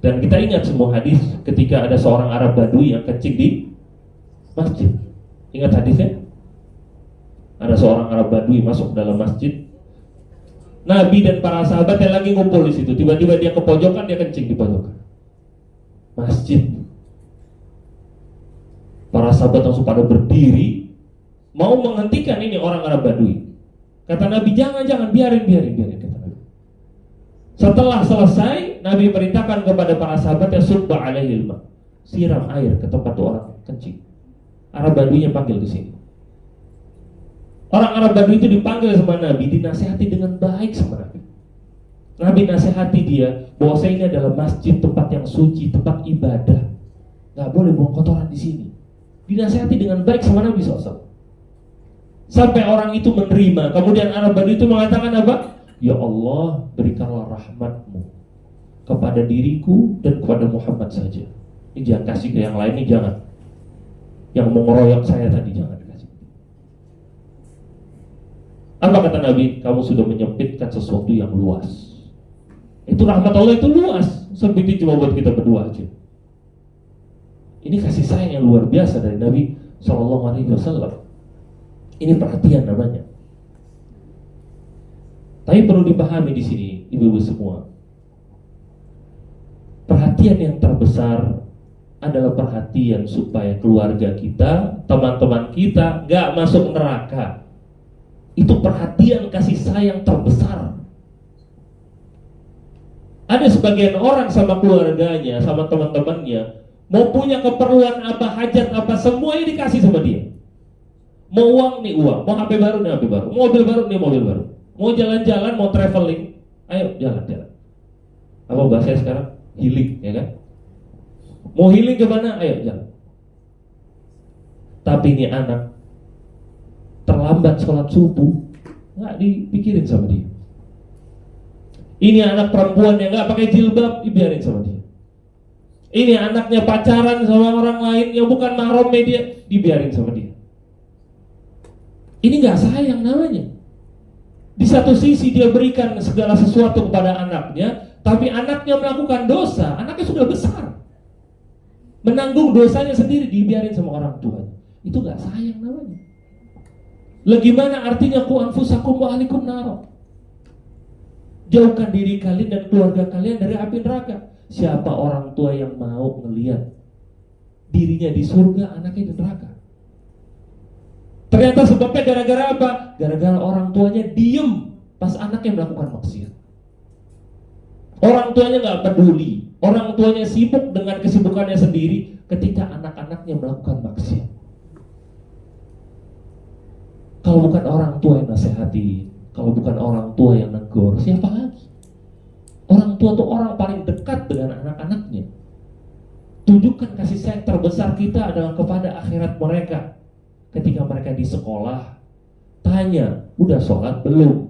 S1: Dan kita ingat semua hadis ketika ada seorang Arab Badui yang kencing di masjid. Ingat hadisnya? Ada seorang Arab Badui masuk dalam masjid. Nabi dan para sahabat yang lagi ngumpul di situ, tiba-tiba dia ke pojokan, dia kencing di pojokan masjid. Para sahabat langsung pada berdiri, mau menghentikan ini orang Arab Badui. Kata Nabi, jangan, biarin kata Nabi. Setelah selesai, Nabi perintahkan kepada para sahabat yang subba alaihi ilma, siram air ke tempat orang kencing. Arab Baduinya panggil ke sini. Orang Arab Badui itu dipanggil sama Nabi, dinasihati dengan baik sama Nabi. Nabi nasihati dia bahwa ini adalah masjid, tempat yang suci, tempat ibadah. Gak boleh buang kotoran di sini. Dinasihati dengan baik sama Nabi SAW. Sampai orang itu menerima. Kemudian Arab Badui itu mengatakan apa? Ya Allah, berikanlah rahmatmu kepada diriku dan kepada Muhammad saja. Ini jangan kasih ke yang lain, ini jangan. Yang mau ngeroyok saya tadi jangan. Apa kata Nabi? Kamu sudah menyempitkan sesuatu yang luas. Itu rahmat Allah itu luas. Sempitnya cuma buat kita berdua aja. Ini kasih sayang yang luar biasa dari Nabi SAW. Ini perhatian namanya. Tapi perlu dipahami di sini, ibu-ibu semua. Perhatian yang terbesar adalah perhatian supaya keluarga kita, teman-teman kita gak masuk neraka. Itu perhatian kasih sayang terbesar. Ada sebagian orang sama keluarganya, sama teman-temannya, mau punya keperluan apa, hajat apa, semuanya dikasih sama dia. Mau uang nih uang, mau HP baru nih HP baru, mobil baru nih mobil baru, mau jalan-jalan, mau traveling, ayo jalan-jalan. Apa bahasanya sekarang? Healing, ya kan? Mau healing kemana? Ayo jalan. Tapi ini anak terlambat sholat subuh, nggak dipikirin sama dia. Ini anak perempuan yang nggak pakai jilbab, dibiarin sama dia. Ini anaknya pacaran sama orang lain yang bukan mahramnya dia, dibiarin sama dia. Ini nggak sayang namanya. Di satu sisi dia berikan segala sesuatu kepada anaknya, tapi anaknya melakukan dosa, anaknya sudah besar, menanggung dosanya sendiri, dibiarin sama orang tuanya. Itu nggak sayang namanya. Bagaimana artinya ku anfusakum wa ahlikum nar? Jauhkan diri kalian dan keluarga kalian dari api neraka. Siapa orang tua yang mau ngelihat dirinya di surga, anaknya di neraka? Ternyata sebabnya gara-gara apa? Gara-gara orang tuanya diem pas anaknya melakukan maksiat. Orang tuanya gak peduli, orang tuanya sibuk dengan kesibukannya sendiri ketika anak-anaknya melakukan maksiat. Kalau bukan orang tua yang nasihati, kalau bukan orang tua yang negur, siapa lagi? Orang tua tuh orang paling dekat dengan anak-anaknya. Tunjukkan kasih sayang terbesar kita adalah kepada akhirat mereka. Ketika mereka di sekolah, tanya, udah sholat belum?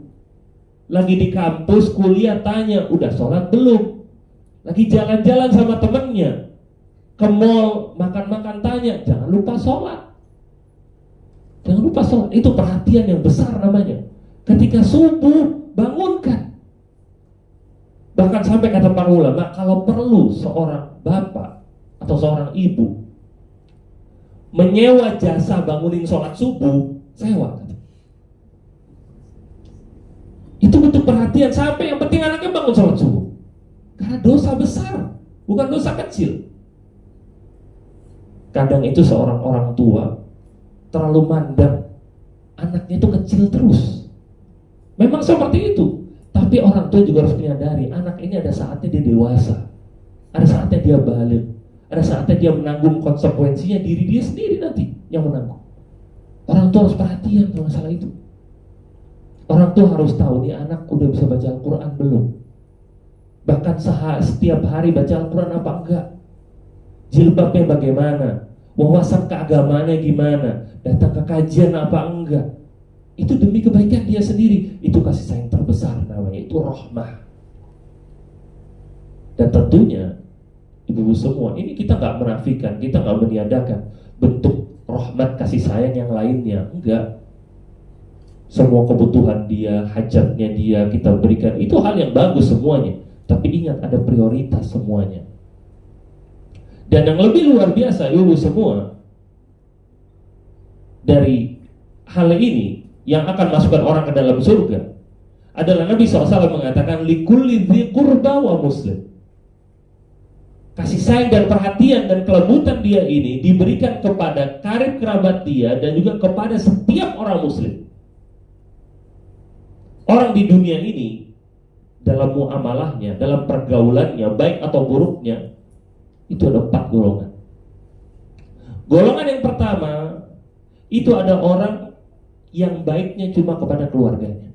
S1: Lagi di kampus, kuliah, tanya, udah sholat belum? Lagi jalan-jalan sama temennya, ke mall, makan-makan, tanya, jangan lupa sholat. Jangan lupa sholat, itu perhatian yang besar namanya. Ketika subuh, bangunkan. Bahkan sampai kata para ulama, kalau perlu seorang bapak atau seorang ibu menyewa jasa bangunin sholat subuh, sewa. Itu bentuk perhatian, sampai yang penting anaknya bangun sholat subuh. Karena dosa besar, bukan dosa kecil. Kadang itu seorang orang tua terlalu mandang anaknya itu kecil terus. Memang seperti itu. Tapi orang tua juga harus menyadari, anak ini ada saatnya dia dewasa, ada saatnya dia balik, ada saatnya dia menanggung konsekuensinya, diri dia sendiri nanti yang menanggung. Orang tua harus perhatian sama masalah itu. Orang tua harus tahu, nih anak udah bisa baca Al-Quran belum? Bahkan setiap hari baca Al-Quran apa enggak? Jilbabnya bagaimana? Wawasan keagamaannya gimana? Datang ke kajian apa enggak? Itu demi kebaikan dia sendiri. Itu kasih sayang terbesar namanya, itu rahmah. Dan tentunya ibu-ibu semua, ini kita nggak menafikan, kita nggak meniadakan bentuk rahmat kasih sayang yang lainnya, enggak. Semua kebutuhan dia, hajatnya dia kita berikan, itu hal yang bagus semuanya. Tapi ingat, ada prioritas semuanya. Dan yang lebih luar biasa, ibu semua, dari hal ini yang akan masukkan orang ke dalam surga adalah Nabi SAW mengatakan likulli dzi qurba wa muslim. Kasih sayang dan perhatian dan kelembutan dia ini diberikan kepada karib kerabat dia dan juga kepada setiap orang muslim. Orang di dunia ini dalam muamalahnya, dalam pergaulannya, baik atau buruknya, itu ada 4 golongan. Golongan yang pertama, itu ada orang yang baiknya cuma kepada keluarganya.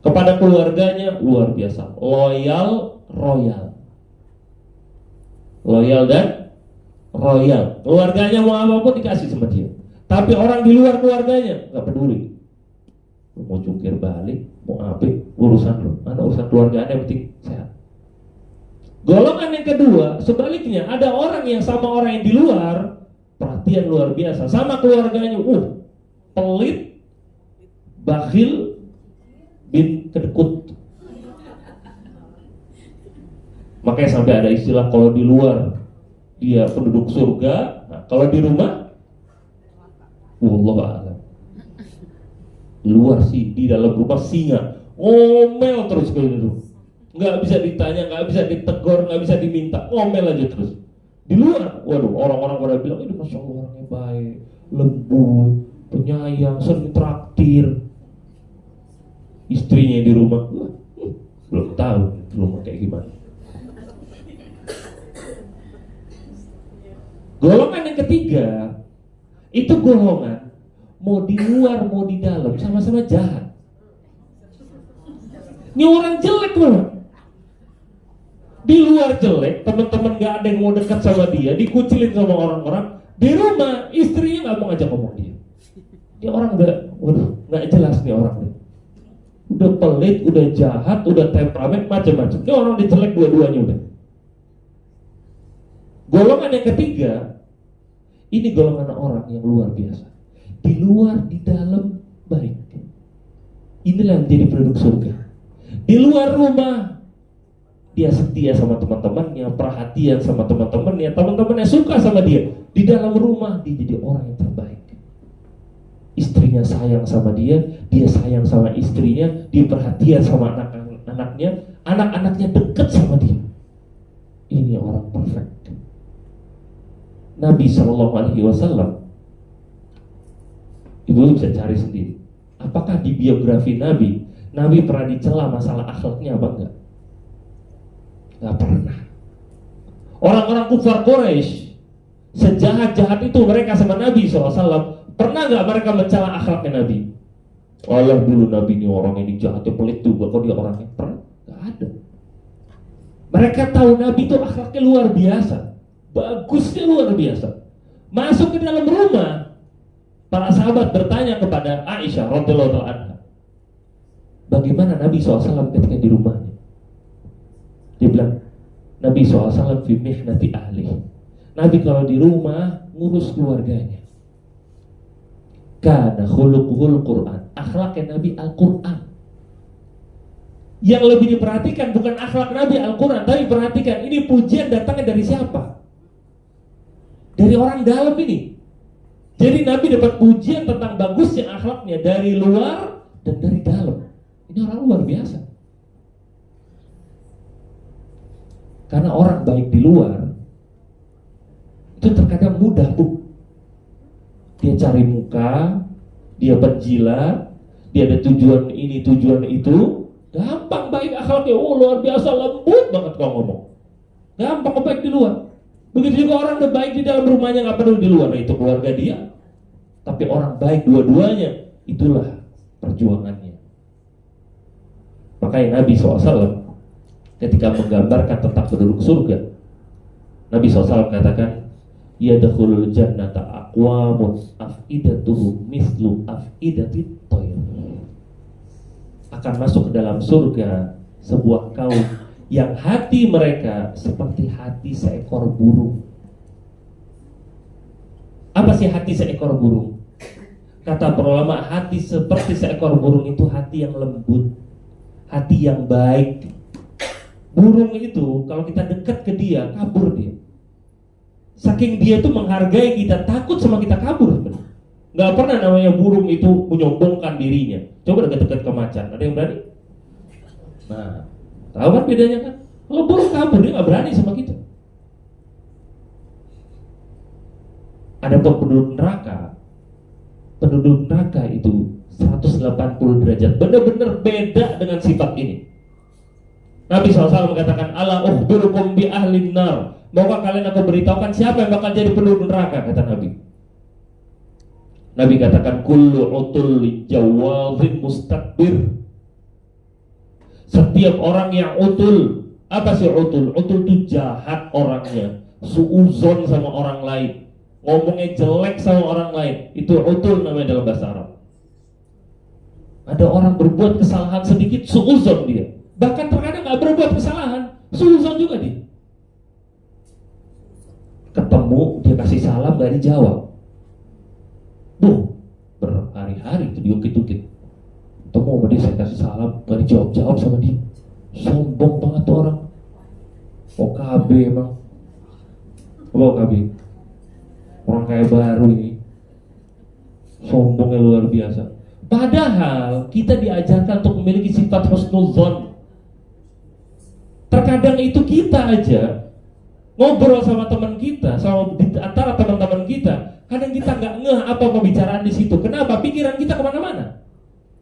S1: Kepada keluarganya luar biasa, loyal, royal. Loyal dan royal. Keluarganya mau apapun dikasih sama dia. Tapi orang di luar keluarganya gak peduli. Mau jungkir balik, mau apa, urusan lo. Mana urusan keluarga Anda yang penting sehat. Golongan yang kedua, sebaliknya, ada orang yang sama orang yang di luar, perhatian luar biasa, sama keluarganya, pelit, bakhil, bin kedekut. Makanya sampai ada istilah kalau di luar dia penduduk surga, nah, kalau di rumah, wallahu a'lam. Luar sih, di dalam rumah singa, ngomel terus kayak gitu. Nggak bisa ditanya, nggak bisa ditegur, nggak bisa diminta, ngomel aja terus. Di luar, waduh, orang-orang pada bilang ini masya Allah orangnya baik, lembut, penyayang, sering traktir. Istrinya di rumah, belum tahu di rumah kayak gimana. Golongan yang ketiga, itu golongan mau di luar mau di dalam sama-sama jahat. Ini orang jelek loh. Di luar jelek, teman-teman gak ada yang mau dekat sama dia, dikucilin sama orang-orang. Di rumah istrinya gak mau ngajak ngomong dia. Ini orang udah, waduh, gak jelas nih orang nih. Udah pelit, udah jahat, udah temperamen, macam-macam. Ini orang udah jelek dua-duanya udah. Golongan yang ketiga, ini golongan orang yang luar biasa. Di luar, di dalam, baik. Inilah yang jadi penduduk surga. Di luar rumah, dia setia sama teman-temannya, perhatian sama teman-temannya, teman-temannya suka sama dia. Di dalam rumah, dia jadi orang yang terbaik. Istrinya sayang sama dia sayang sama istrinya, dia perhatian sama anak-anaknya, anak-anaknya dekat sama dia. Ini orang perfect. Nabi SAW, ibu bisa cari sendiri. Apakah di biografi Nabi pernah dicela masalah akhlaknya apa enggak? Enggak pernah. Orang-orang kufar Quraisy, sejahat-jahat itu mereka sama Nabi SAW, pernah enggak mereka mencela akhlaknya Nabi? Allah dulu Nabi ini orang ini jahatnya pelit juga, kok dia orangnya? Pernah? Enggak ada. Mereka tahu Nabi itu akhlaknya luar biasa, bagusnya luar biasa. Masuk ke dalam rumah, para sahabat bertanya kepada Aisyah radhiyallahu anha, bagaimana Nabi SAW ketika di rumahnya? Dia bilang, Nabi SAW fi mihnati ahli. Nabi kalau di rumah ngurus keluarganya. Kana khuluquhul Quran. Akhlaknya Nabi Al-Quran. Yang lebih diperhatikan bukan akhlak Nabi Al-Quran, tapi perhatikan ini pujian datangnya dari siapa? Dari orang dalam ini. Jadi Nabi dapat pujian tentang bagusnya akhlaknya dari luar dan dari dalam. Ini orang luar biasa. Karena orang baik di luar itu terkadang mudah, Bu. Dia cari muka, dia penjilat, dia ada tujuan ini, tujuan itu, gampang baik akhlaknya. Oh luar biasa, lembut banget kalau ngomong. Gampang baik di luar. Begitu juga orang udah baik di dalam rumahnya, nggak perlu di luar. Nah, itu keluarga dia. Tapi orang baik dua-duanya, itulah perjuangannya. Makanya Nabi SAW ketika menggambarkan tentang penduduk surga, Nabi SAW katakan, yadkhulul jannata aqwamun afidatuhum mislu afidatit tayr. Akan masuk ke dalam surga sebuah kaum yang hati mereka seperti hati seekor burung. Apa sih hati seekor burung? Kata para ulama, hati seperti seekor burung itu hati yang lembut, hati yang baik. Burung itu kalau kita dekat ke dia, kabur dia. Saking dia tuh menghargai kita, takut sama kita kabur. Gak pernah namanya burung itu menyombongkan dirinya. Coba dekat-dekat ke macan, ada yang berani? Nah, tahu kan bedanya kan? Kalau burung kabur, dia gak berani sama kita. Ada penduduk neraka itu 180 derajat, benar-benar beda dengan sifat ini. Nabi SAW mengatakan, ala ukhbirukum bi ahlin nar. Maukah kalian aku beritahukan siapa yang bakal jadi penduduk neraka, kata Nabi. Nabi katakan, kullu utul jawazin mustakbir. Setiap orang yang utul. Apa sih utul? Utul itu jahat orangnya, suuzon sama orang lain, ngomongnya jelek sama orang lain. Itu utul namanya dalam bahasa Arab. Ada orang berbuat kesalahan sedikit, suuzon dia. Bahkan terkadang gak berbuat kesalahan, suuzon juga dia. Ketemu, dia kasih salam gak dijawab. Berhari-hari itu diungkit-ungkit. Ketemu sama dia, saya kasih salam gak dijawab-jawab sama dia. Sombong banget tuh orang. OKB emang. Apa OKB? Orang kayak baru ini. Sombongnya luar biasa. Padahal kita diajarkan untuk memiliki sifat husnudzon. Terkadang itu kita aja ngobrol sama teman kita, sama antara teman-teman kita, kadang kita nggak ngeh apa pembicaraan di situ. Kenapa? Pikiran kita kemana-mana.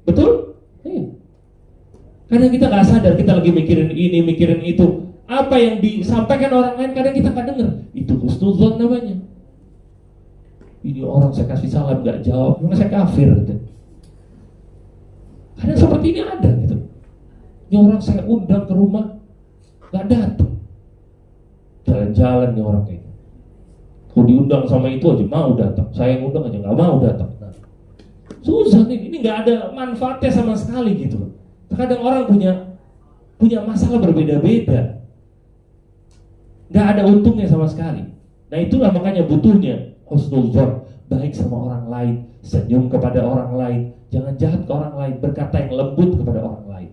S1: Betul? Kadang kita nggak sadar kita lagi mikirin ini, mikirin itu. Apa yang disampaikan orang lain kadang kita nggak dengar. Itu husnudzon namanya. Ini orang saya kasih salam nggak jawab, karena saya kafir gitu. Kadang seperti ini ada gitu. Ini orang saya undang ke rumah nggak datang. Jalan-jalan nih orang kayak. Kalau diundang sama itu aja mau datang. Saya yang undang aja nggak mau datang. Nah, susah nih. Ini nggak ada manfaatnya sama sekali gitu. Kadang orang punya masalah berbeda-beda. Nggak ada untungnya sama sekali. Nah itulah makanya butuhnya husnudzon, baik sama orang lain, senyum kepada orang lain, jangan jahat ke orang lain, berkata yang lembut kepada orang lain.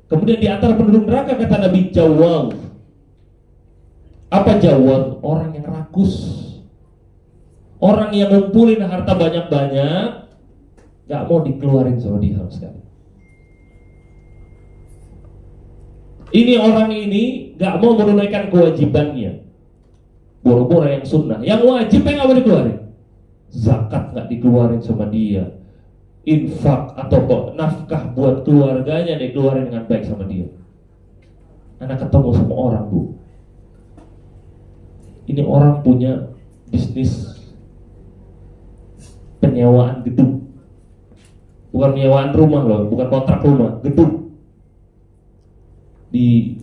S1: Kemudian di antara penduduk neraka kata Nabi, jawab. Apa jawab? Orang yang rakus, orang yang ngumpulin harta banyak-banyak, gak mau dikeluarin sama dia sama sekali. Ini orang ini gak mau menunaikan kewajibannya, boro-boro yang sunnah, yang wajib yang gak mau dikeluarin. Zakat gak dikeluarin sama dia, infak atau nafkah buat keluarganya dikeluarin dengan baik sama dia. Anak ketemu sama orang, Bu, ini orang punya bisnis penyewaan gedung. Bukan penyewaan rumah loh, bukan kontrak rumah, gedung di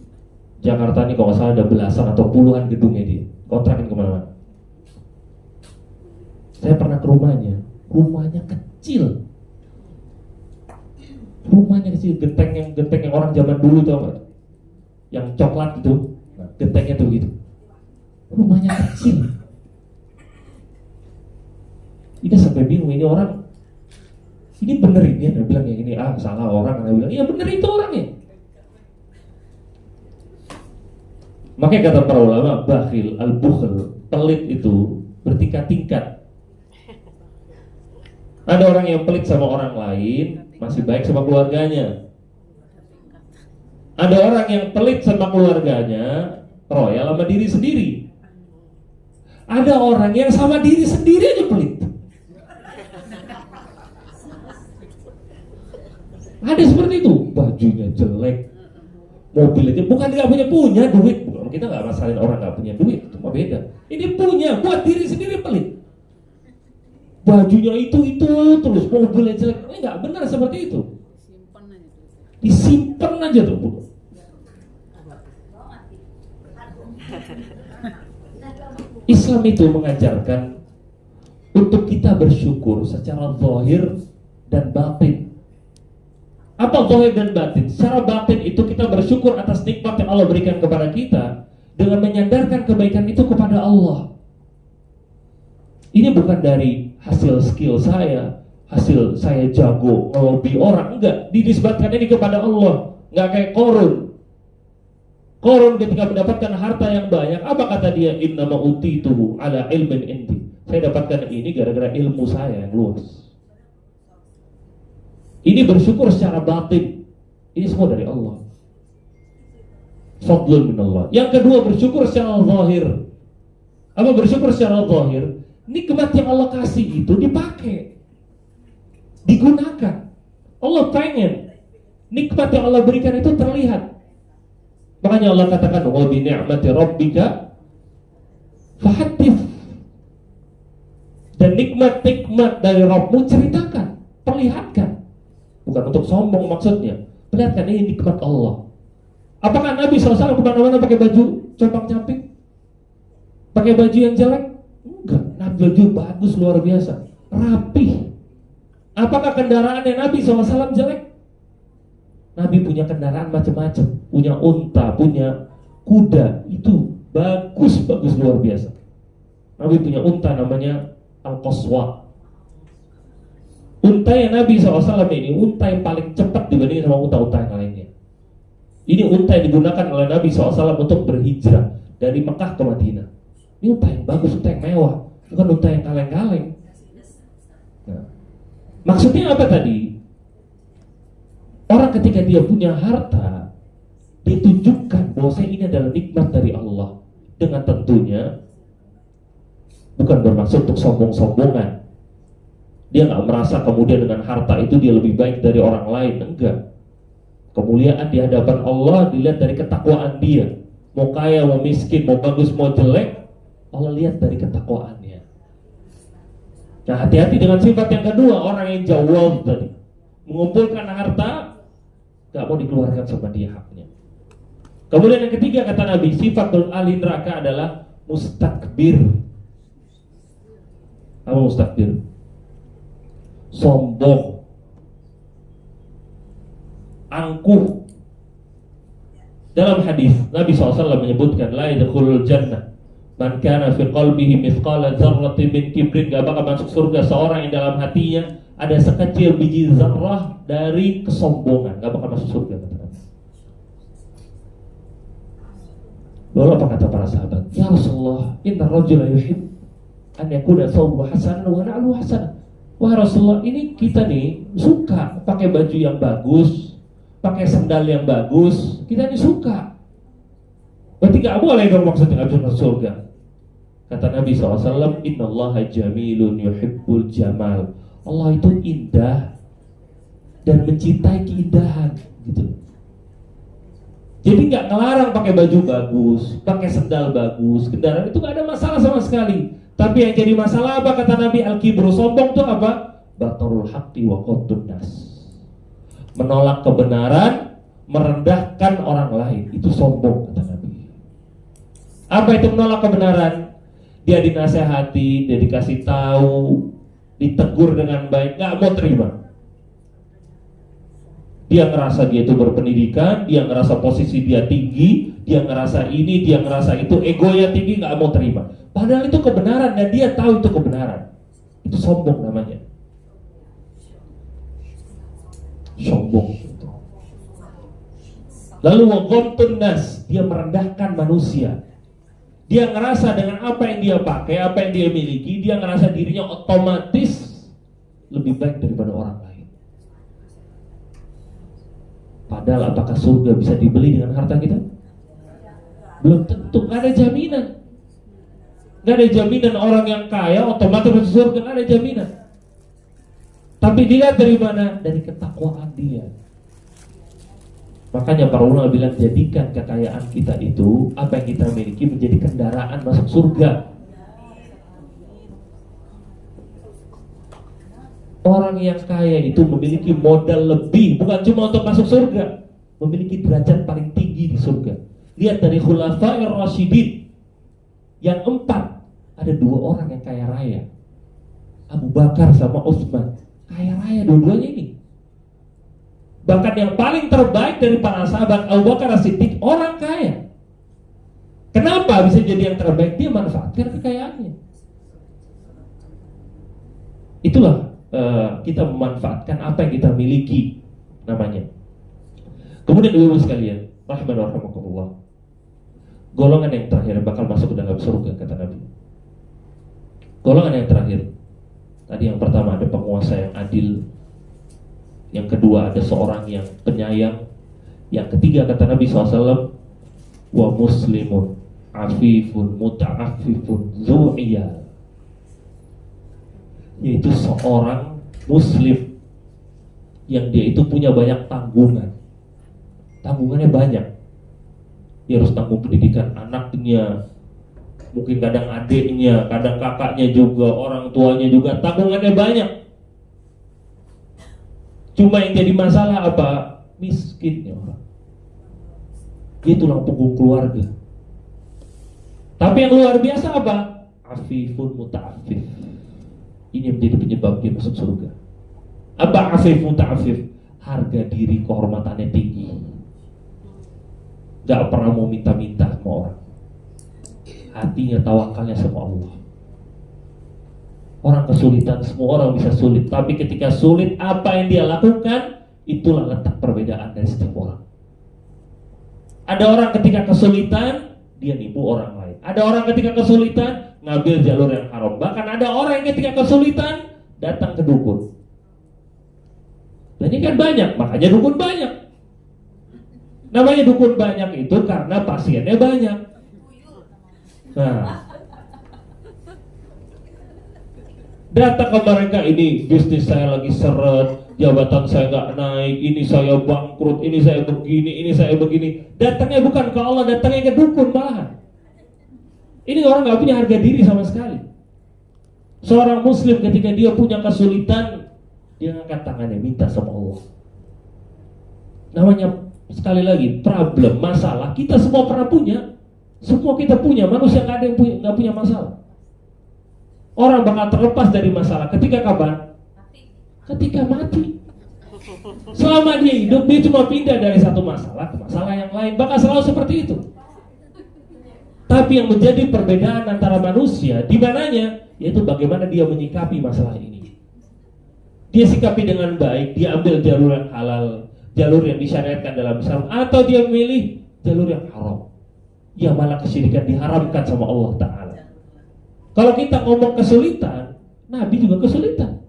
S1: Jakarta ini kalau nggak salah ada belasan atau puluhan gedungnya dia, kontrakin kemana-mana. Saya pernah ke rumahnya kecil. Rumahnya kecil, genteng yang orang zaman dulu tau gak? Yang coklat gitu, gentengnya tuh gitu. Rumahnya kecil. Ini sampai bingung, ini orang, ini bener ini, ada bilang yang ini, salah orang, ada bilang, iya bener itu orangnya. Makanya kata para ulama, bakhil, al-bukhl, pelit itu bertingkat-tingkat. Ada orang yang pelit sama orang lain, masih baik sama keluarganya. Ada orang yang pelit sama keluarganya, royal sama diri sendiri. Ada orang yang sama diri sendiri aja pelit. Ada seperti itu, bajunya jelek, mobilnya bukan nggak punya duit. Bukan, kita nggak masalahin orang nggak punya duit, itu mah beda. Ini punya, buat diri sendiri pelit. Bajunya itu terus, mobilnya jelek, ini nggak benar seperti itu. Disimpan aja tuh. Islam itu mengajarkan untuk kita bersyukur secara zahir dan batin. Apa zahir dan batin? Secara batin itu kita bersyukur atas nikmat yang Allah berikan kepada kita dengan menyandarkan kebaikan itu kepada Allah. Ini bukan dari hasil skill saya, hasil saya jago ngelobi orang, enggak. Dinisbatkan ini kepada Allah, enggak kayak Korun ketika mendapatkan harta yang banyak, apa kata dia? Innama utituhu ala ilmin indi. Saya dapatkan ini gara-gara ilmu saya yang luas. Ini bersyukur secara batin. Ini semua dari Allah. Fadlun minallah. Yang kedua, bersyukur secara zahir. Apa bersyukur secara zahir? Nikmat yang Allah kasih itu dipakai, digunakan. Allah pengen nikmat yang Allah berikan itu terlihat. Makanya Allah katakan, wa bi ni'mati rabbika fahaddits. Dan nikmat-nikmat dari Rabbmu ceritakan, perlihatkan. Bukan untuk sombong maksudnya. Perlihatkan ini nikmat Allah. Apakah Nabi SAW kemana-mana pakai baju compang-camping? Pakai baju yang jelek? Enggak. Nabi baju bagus luar biasa, rapih. Apakah kendaraannya Nabi SAW jelek? Nabi punya kendaraan macam-macam, punya unta, punya kuda, itu bagus luar biasa. Nabi punya unta namanya Al-Qaswa. Unta yang Nabi SAW ini unta yang paling cepat dibandingkan sama unta-unta yang lainnya. Ini unta yang digunakan oleh Nabi SAW untuk berhijrah dari Mekah ke Madinah. Ini unta yang bagus, unta yang mewah, bukan unta yang kaleng-kaleng. Nah, maksudnya apa tadi? Orang ketika dia punya harta, ditunjukkan bahwa ini adalah nikmat dari Allah. Dengan tentunya bukan bermaksud untuk sombong-sombongan. Dia nggak merasa kemudian dengan harta itu dia lebih baik dari orang lain, enggak. Kemuliaan di hadapan Allah dilihat dari ketakwaan dia. Mau kaya, mau miskin, mau bagus, mau jelek, Allah lihat dari ketakwaannya. Nah, hati-hati dengan sifat yang kedua, orang yang jawab tadi, mengumpulkan harta, gak mau dikeluarkan sama dia haknya. Kemudian yang ketiga kata Nabi, sifatul ahli neraka adalah mustakbir. Apa mustakbir? Sombong, angkuh. Dalam hadis Nabi SAW menyebutkan, la yadkhulul jannah man kana fi qalbihi mithqala dzarratin min kibrin. Gak bakal masuk surga seorang yang dalam hatinya ada sekecil biji zarrah dari kesombongan, gak bakal masuk surga, kata Nabi. Lalu apa kata para sahabat? Ya Rasulullah, inna rajula yuhib an yakuna thawbuhu hasanan wa na'luhu hasanan. Wah Rasulullah, ini kita nih suka pakai baju yang bagus, pakai sandal yang bagus, kita ini suka. Berarti gak boleh dong maksudnya gak bisa masuk surga. Kata Nabi SAW, innallaha jamilun yuhibbul jamal. Allah itu indah dan mencintai keindahan, gitu. Jadi nggak ngelarang pakai baju bagus, pakai sandal bagus, kendaraan itu nggak ada masalah sama sekali. Tapi yang jadi masalah apa kata Nabi? Al-kibru, sombong itu apa? Batarul haqqi wa qaddun nas. Menolak kebenaran, merendahkan orang lain, itu sombong kata Nabi. Apa itu menolak kebenaran? Dia dinasehati, dia dikasih tahu, ditegur dengan baik, nggak mau terima. Dia ngerasa dia itu berpendidikan, dia ngerasa posisi dia tinggi, dia ngerasa ini, dia ngerasa itu, egonya tinggi, nggak mau terima. Padahal itu kebenaran dan dia tahu itu kebenaran. Itu sombong namanya. Sombong. Lalu waghamtun nas, dia merendahkan manusia. Dia ngerasa dengan apa yang dia pakai, apa yang dia miliki, dia ngerasa dirinya otomatis lebih baik daripada orang lain. Padahal apakah surga bisa dibeli dengan harta kita? Belum tentu, gak ada jaminan. Gak ada jaminan orang yang kaya otomatis masuk surga, gak ada jaminan. Tapi dilihat dari mana? Dari ketakwaan dia. Makanya para ulama bilang, jadikan kekayaan kita itu, apa yang kita miliki, menjadi kendaraan masuk surga. Orang yang kaya itu memiliki modal lebih, bukan cuma untuk masuk surga, memiliki derajat paling tinggi di surga. Lihat dari Khulafair Rasyidin yang 4, ada 2 orang yang kaya raya, Abu Bakar sama Utsman. Kaya raya dua-duanya ini. Bahkan yang paling terbaik dari para sahabat, Abu Bakar As-Siddiq, orang kaya. Kenapa bisa jadi yang terbaik? Dia manfaatkan kekayaannya. Itulah kita memanfaatkan apa yang kita miliki, namanya. Kemudian ibu-ibu sekalian, rahman wa rahimakumullah, golongan yang terakhir yang bakal masuk ke dalam surga, kata Nabi. Golongan yang terakhir, tadi yang pertama ada penguasa yang adil, yang kedua ada seorang yang penyayang, yang ketiga kata Nabi SAW, wa muslimun afifun muta'afifun zu'iyal, yaitu seorang muslim yang dia itu punya banyak tanggungan. Tanggungannya banyak. Dia harus tanggung pendidikan anaknya, mungkin kadang adiknya, kadang kakaknya juga, orang tuanya juga, tanggungannya banyak. Cuma yang jadi masalah apa? Miskinnya orang. Dia tulang punggung keluarga. Tapi yang luar biasa apa? Afifun muta'afif. Ini menjadi penyebab dia masuk surga. Apa afif muta'afif? Harga diri, kehormatannya tinggi. Gak pernah mau minta-minta sama orang. Hatinya tawakalnya sama Allah. Orang kesulitan, semua orang bisa sulit. Tapi ketika sulit, apa yang dia lakukan, itulah letak perbedaan dari setiap orang. Ada orang ketika kesulitan, dia nipu orang lain. Ada orang ketika kesulitan, ngambil jalur yang haram. Bahkan ada orang yang ketika kesulitan, datang ke dukun. Dan ini kan banyak, makanya dukun banyak. Namanya dukun banyak itu karena pasiennya banyak. Nah, datang ke mereka, ini bisnis saya lagi seret, jabatan saya nggak naik, ini saya bangkrut, ini saya begini, ini saya begini. Datangnya bukan ke Allah, datangnya ke dukun malahan. Ini orang nggak punya harga diri sama sekali. Seorang muslim ketika dia punya kesulitan, dia ngangkat tangannya minta sama Allah. Namanya sekali lagi problem, masalah. Kita semua pernah punya, semua kita punya. Manusia nggak ada yang nggak punya masalah. Orang bakal terlepas dari masalah ketika kapan? Ketika mati. Selama dia hidup, dia cuma pindah dari satu masalah ke masalah yang lain. Bakal selalu seperti itu. Tapi yang menjadi perbedaan antara manusia, di mananya? Yaitu bagaimana dia menyikapi masalah ini. Dia sikapi dengan baik, dia ambil jalur yang halal, jalur yang disyariatkan dalam Islam, atau dia memilih jalur yang haram, yang malah kesyirikan diharamkan sama Allah Ta'ala. Kalau kita ngomong kesulitan, Nabi juga kesulitan,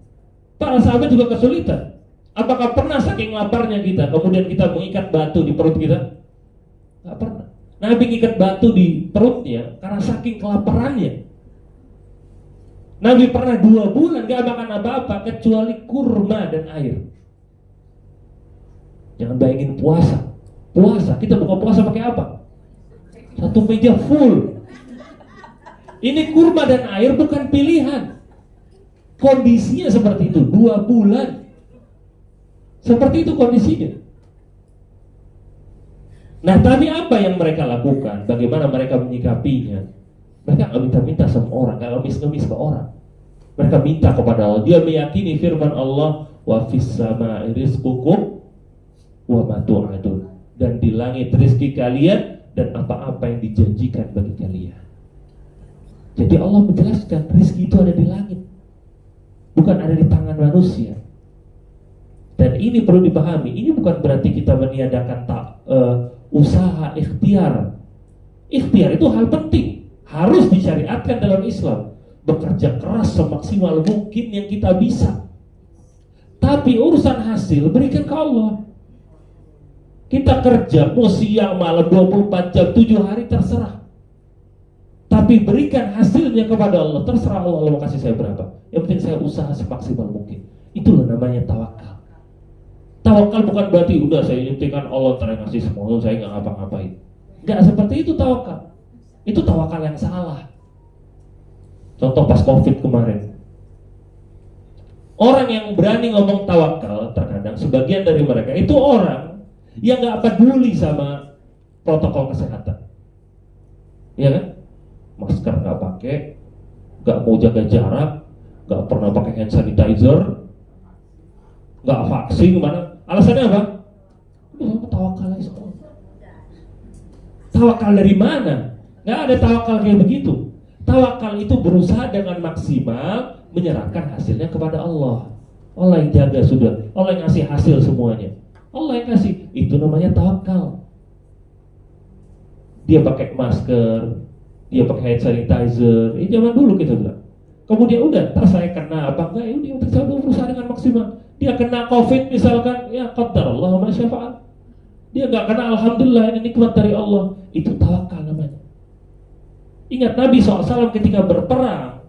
S1: para sahabat juga kesulitan. Apakah pernah saking laparnya kita kemudian kita mengikat batu di perut kita? Gak pernah. Nabi mengikat batu di perutnya karena saking kelaparannya. Nabi pernah 2 bulan gak makan apa-apa kecuali kurma dan air. Jangan bayangin puasa. Puasa, kita buka puasa pakai apa? Satu meja full. Ini kurma dan air bukan pilihan. Kondisinya seperti itu, 2 bulan. Seperti itu kondisinya. Nah, tapi apa yang mereka lakukan? Bagaimana mereka menyikapinya? Mereka nggak minta-minta sama orang, nggak ngemis-ngemis ke orang. Mereka minta kepada Allah. Dia meyakini firman Allah, wa fis sama'i rizqukum wa ma tu'adun. Dan di langit rezeki kalian dan apa-apa yang dijanjikan bagi kalian. Jadi Allah menjelaskan rezeki itu ada di langit, bukan ada di tangan manusia. Dan ini perlu dipahami. Ini bukan berarti kita meniadakan usaha ikhtiar. Ikhtiar itu hal penting, harus disyariatkan dalam Islam. Bekerja keras semaksimal mungkin yang kita bisa. Tapi urusan hasil berikan ke Allah. Kita kerja mau siang malam 24 jam 7 hari terserah. Tapi berikan hasilnya kepada Allah. Terserah Allah, Allah mau kasih saya berapa. Yang penting saya usaha semaksimal mungkin. Itulah namanya tawakal. Tawakal bukan berarti udah saya nyuntikkan Allah terus ngasih semua, saya nggak ngapa-ngapain. Nggak seperti itu tawakal. Itu tawakal yang salah. Contoh pas COVID kemarin, orang yang berani ngomong tawakal terkadang sebagian dari mereka itu orang yang nggak peduli sama protokol kesehatan, ya kan? Masker nggak pakai, nggak mau jaga jarak, nggak pernah pakai hand sanitizer, nggak vaksin kemana? Alasannya apa? Tawakal aja. Tawakal dari mana? Nggak ada tawakal kayak begitu. Tawakal itu berusaha dengan maksimal menyerahkan hasilnya kepada Allah. Allah yang jaga sudah, Allah yang ngasih hasil semuanya. Allah yang kasih, itu namanya tawakal. Dia pakai masker, dia pakai hand sanitizer. Ini zaman dulu kita bilang. Kemudian udah, ntar saya kena apa enggak? Ya udah, saya udah berusaha dengan maksimal. Dia kena COVID misalkan, ya qadarullah ma syafa'al. Dia nggak kena, alhamdulillah ini nikmat dari Allah. Itu tawakal namanya. Ingat Nabi SAW ketika berperang,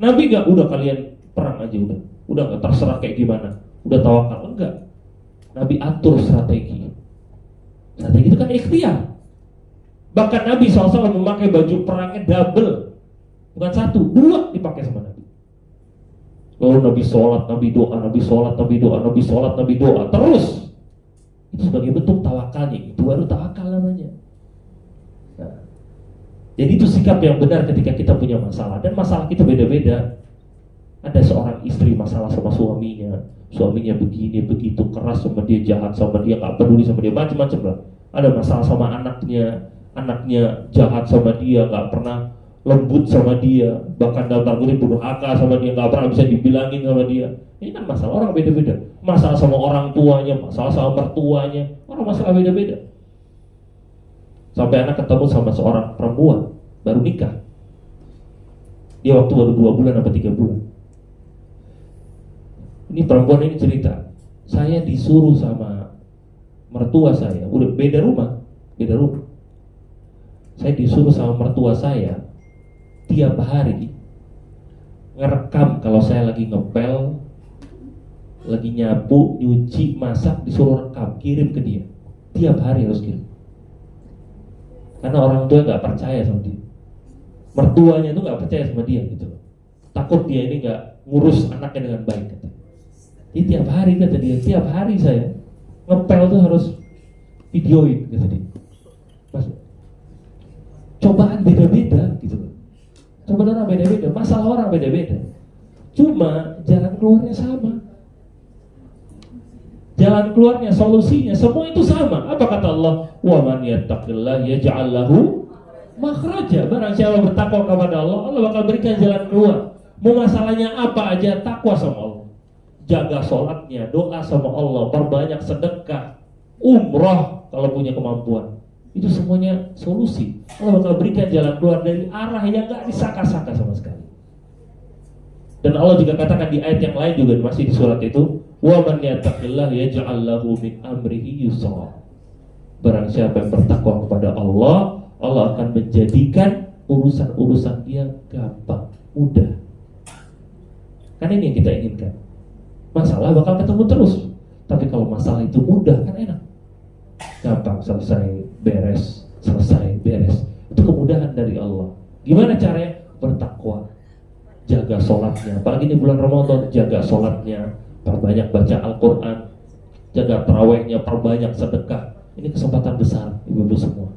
S1: Nabi nggak udah kalian perang aja udah nggak terserah kayak gimana, udah tawakal, enggak. Nabi atur strategi. Strategi itu kan ikhtiar. Bahkan Nabi SAW memakai baju perangnya double, bukan satu, 2 dipakai sama Nabi. Lalu Nabi sholat, Nabi doa, Nabi sholat, Nabi doa, Nabi sholat, Nabi doa, terus. Itu sebagai bentuk tawakalnya. Itu baru tawakal namanya. Nah, jadi itu sikap yang benar ketika kita punya masalah. Dan masalah kita beda-beda. Ada seorang istri masalah sama suaminya. Suaminya begini, begitu, keras sama dia, jahat sama dia, gak peduli sama dia, macam-macam lah. Ada masalah sama anaknya. Anaknya jahat sama dia, gak pernah lembut sama dia. Bahkan dalam tanda kutip durhaka sama dia, gak pernah bisa dibilangin sama dia. Ini kan masalah orang beda-beda. Masalah sama orang tuanya, masalah sama mertuanya. Orang masalah beda-beda. Sampai anak ketemu sama seorang perempuan baru nikah. Dia waktu baru 2 bulan atau 3 bulan. Ini perempuan ini cerita, saya disuruh sama mertua saya, udah beda rumah. Saya disuruh sama mertua saya tiap hari ngerekam kalau saya lagi ngepel, lagi nyapu, nyuci, masak, disuruh rekam, kirim ke dia. Tiap hari harus kirim. Karena orang tua nggak percaya sama dia, mertuanya tuh nggak percaya sama dia gitu. Takut dia ini nggak ngurus anaknya dengan baik. Kata. Jadi tiap hari kata dia, tiap hari saya ngepel tuh harus videoin kata dia. Mas, cobaan beda-beda gitu. Cobaan orang beda-beda, masalah orang beda-beda. Cuma jalan keluarnya sama. Jalan keluarnya, solusinya, semua itu sama. Apa kata Allah? Wa man yattaqillah yaj'al lahu makhraja. Barang siapa bertakwa kepada Allah, Allah bakal berikan jalan keluar. Mau masalahnya apa aja, takwa sama Allah. Jaga sholatnya, doa sama Allah, perbanyak sedekah, umrah kalau punya kemampuan. Itu semuanya solusi. Allah bakal berikan jalan keluar dari arah yang gak disangka-sangka sama sekali. Dan Allah juga katakan di ayat yang lain juga masih di surat itu, wa man yattaqillah yaj'al lahu min amrihi yusra. Barang siapa yang bertakwa kepada Allah, Allah akan menjadikan urusan-urusan dia gampang, mudah. Kan ini yang kita inginkan. Masalah bakal ketemu terus. Tapi kalau masalah itu mudah kan enak. Gampang, selesai, beres, selesai, beres. Itu kemudahan dari Allah. Gimana caranya? Bertakwa, jaga sholatnya. Apalagi ini bulan Ramadan, jaga sholatnya, perbanyak baca Al-Quran, jaga tarawehnya, perbanyak sedekah. Ini kesempatan besar ibu-ibu semua.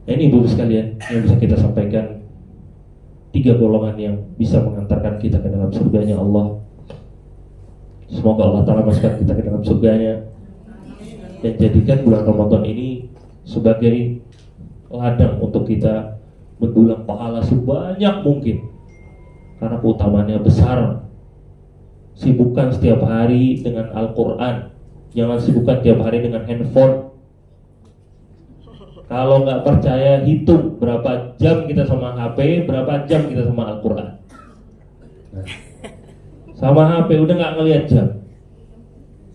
S1: Nah, ini ibu-ibu sekalian yang bisa kita sampaikan, 3 golongan yang bisa mengantarkan kita ke dalam surganya Allah. Semoga Allah Ta'ala masukkan kita ke dalam surganya dan jadikan bulan Ramadan ini sebagai ladang untuk kita mendulang pahala sebanyak mungkin, karena keutamaannya besar. Sibukkan setiap hari dengan Al-Quran, jangan sibukkan setiap hari dengan handphone. Kalau nggak percaya, hitung berapa jam kita sama HP, berapa jam kita sama Al-Quran. Nah, sama HP udah nggak ngelihat jam,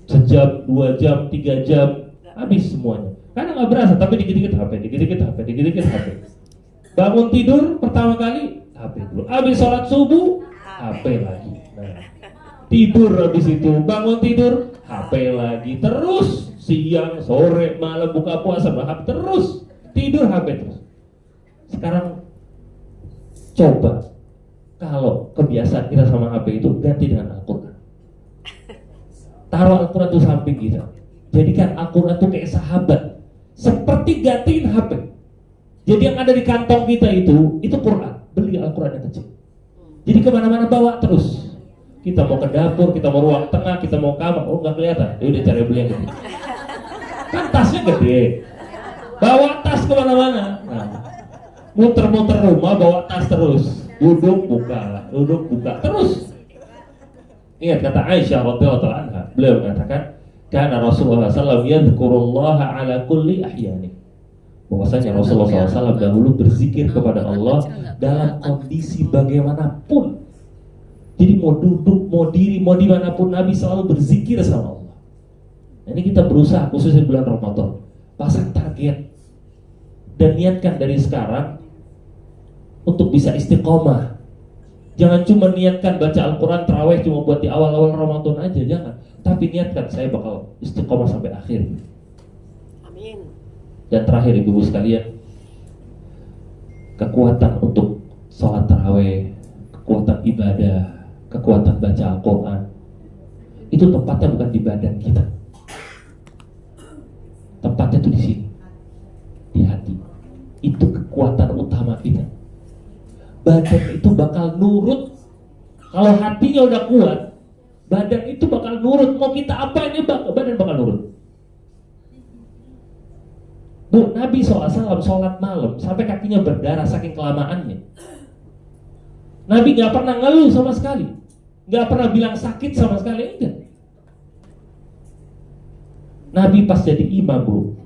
S1: sejam, 2 jam, 3 jam, habis semuanya. Karena nggak berasa, tapi dikit-dikit HP, dikit-dikit HP, dikit-dikit HP. Bangun tidur pertama kali HP dulu, habis sholat subuh HP lagi. Nah, tidur habis itu, bangun tidur HP lagi, terus siang, sore, malam, buka puasa, HP terus, tidur HP terus. Sekarang coba kalau kebiasaan kita sama HP itu ganti dengan Al-Quran. Taruh Al-Quran itu samping kita, jadikan Al-Quran itu kayak sahabat, seperti gantiin HP. Jadi yang ada di kantong kita itu Quran. Beli Al-Quran yang kecil, jadi kemana-mana bawa terus. Kita mau ke dapur, kita mau ruang tengah, kita mau kamar, oh nggak kelihatan, ya udah cari beli yang gede. Kan tasnya gede, bawa tas kemana-mana. Nah, muter-muter rumah bawa tas terus, duduk buka terus. Ingat kata Aisyah radhiyallahu anha, beliau mengatakan, karena Rasulullah SAW yadhkurullaha ala kulli ahyani, bahwasanya Rasulullah SAW dahulu berzikir kepada Allah dalam kondisi bagaimanapun. Jadi mau duduk, mau diri, mau dimanapun, Nabi selalu berzikir sama Allah. Nah, ini kita berusaha khususnya bulan Ramadan, pasang target dan niatkan dari sekarang untuk bisa istiqomah. Jangan cuma niatkan baca Al-Quran tarawih cuma buat di awal-awal Ramadan aja, jangan. Tapi niatkan saya bakal istiqomah sampai akhir.
S2: Amin.
S1: Dan terakhir ibu-ibu sekalian, kekuatan untuk sholat tarawih, kekuatan ibadah, kekuatan baca Al-Quran, itu tempatnya bukan di badan kita. Tempatnya itu di sini, di hati. Itu kekuatan utama kita. Badan itu bakal nurut. Kalau hatinya udah kuat, badan itu bakal nurut. Mau kita apa ini, badan bakal nurut. Bu, Nabi SAW sholat malam sampai kakinya berdarah saking kelamaannya. Nabi gak pernah ngeluh sama sekali, gak pernah bilang sakit sama sekali, enggak. Nabi pas jadi imam, Bu,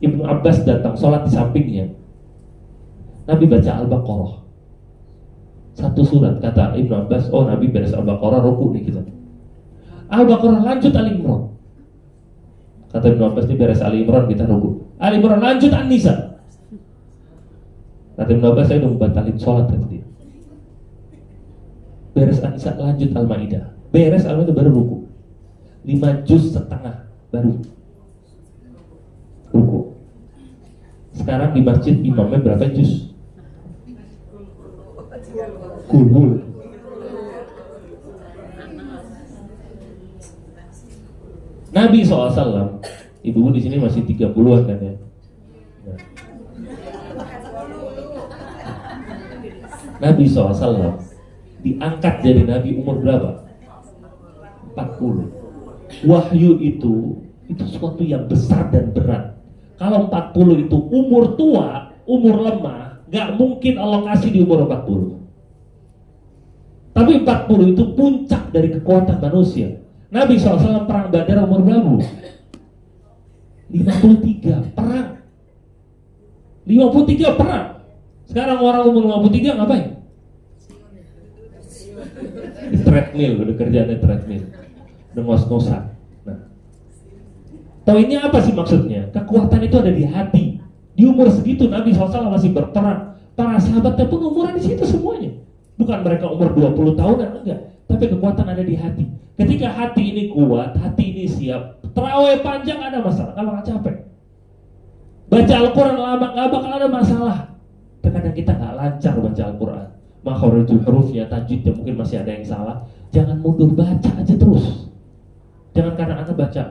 S1: Ibnu Abbas datang sholat di sampingnya. Nabi baca Al-Baqarah, satu surat. Kata Ibnu Abbas, oh Nabi beres Al-Baqarah, ruku nih kita. Al-Baqarah lanjut Ali Imran. Kata Ibnu Abbas, ini beres Ali Imran kita ruku. Ali Imran lanjut An-Nisa. Kata Ibnu Abbas, saya udah batalin sholat tadi. Beres An-Nisa lanjut Al-Maidah. Beres Al-Maidah baru ruku. 5 juz setengah baru ruku. Sekarang di masjid imamnya berapa juz? Kulul. Nabi SAW, ibu-ibu di sini masih 30-an kan ya? Nah. Nabi SAW diangkat jadi Nabi umur berapa? 40. Wahyu itu sesuatu yang besar dan berat. Kalau 40 itu umur tua, umur lemah, gak mungkin Allah kasih di umur 40. Tapi 40 itu puncak dari kekuatan manusia. Nabi SAW perang Badar umur berapa? 53 perang. 53 perang. Sekarang orang umur 53 ngapain? Di treadmill, udah kerjanya treadmill, udah ngos-ngosan. Nah, tahu ini apa sih maksudnya? Kekuatan itu ada di hati. Di umur segitu Nabi SAW masih berperang. Para sahabatnya pun umuran di situ semuanya. Bukan mereka umur 20 tahunan, enggak. Tapi kekuatan ada di hati. Ketika hati ini kuat, hati ini siap, terawih panjang ada masalah, kalau nggak capek. Baca Al-Quran lama nggak bakal ada masalah. Terkadang kita nggak lancar baca Al-Quran, makharijul hurufnya, tajwidnya mungkin masih ada yang salah. Jangan mundur, baca aja terus. Jangan karena Anda baca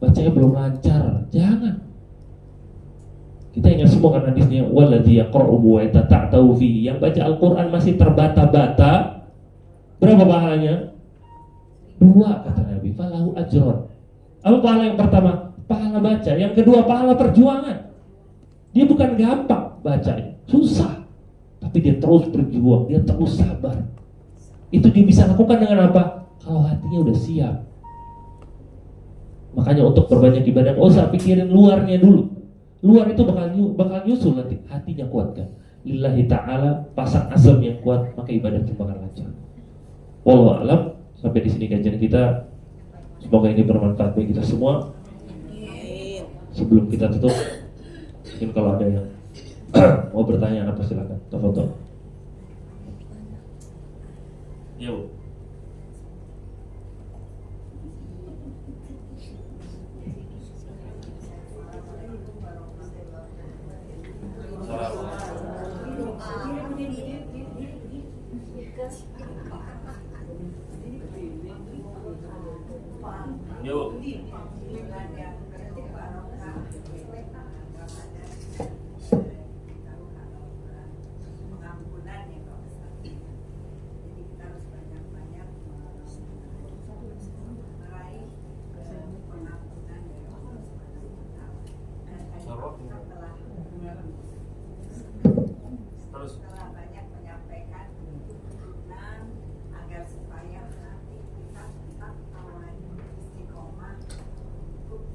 S1: bacanya belum lancar. Jangan. Kita ingat semua kan hadisnya, waladzi yaqra'u wa yatata'u fihi, yang baca Al-Qur'an masih terbata-bata, berapa pahalanya? 2 kata Nabi, falahu ajron. Apa pahala yang pertama? Pahala baca. Yang kedua pahala perjuangan. Dia bukan gampang bacanya, susah. Tapi dia terus berjuang, dia terus sabar. Itu dia bisa lakukan dengan apa? Kalau hatinya udah siap. Makanya untuk berbanyak ibadah, nggak usah pikirin luarnya dulu. Luar itu bakal nyusul nanti. Hatinya kuatkan. Lillahi ta'ala, pasang azam yang kuat, maka ibadah itu bakal lancar. Wallahu a'lam. Sampai di sini kajian kita. Semoga ini bermanfaat bagi kita semua. Sebelum kita tutup, mungkin kalau ada yang mau bertanya apa silakan. Tafadhol. Yo. Yo.
S3: Setelah banyak menyampaikan tuntunan agar supaya nanti kita tetap awal istiqomah untuk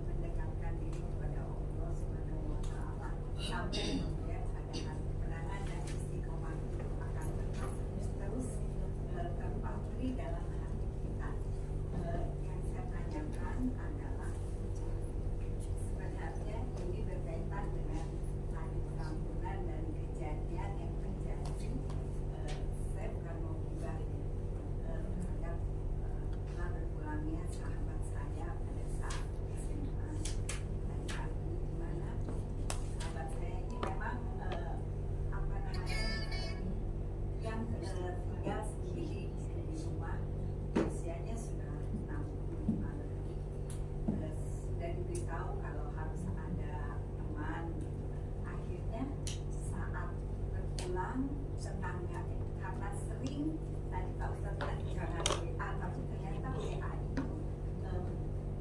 S3: mendekatkan diri kepada Allah Subhanahu wa Ta'ala, sampai kemudian ada hari kemenangan dan istiqomah itu akan tetap terus terpatri dalam hati kita. Yang saya tanyakan adalah sebenarnya ini berkaitan dengan hari pengampunan dan kejadian yang terjadi. Saya bukan mau gibah terhadap telah berpulangnya sahabat saya pada saat SMA dan saat ini, di mana sahabat saya ini memang apa namanya yang tinggal sendiri di rumah, usianya sudah 65 lebih. Sudah diberitahu kalau harus ada teman. Akhirnya saat berpulang, tetangga karena sering tadi Pak Ustadz bilang jangan WA, tapi ternyata WA itu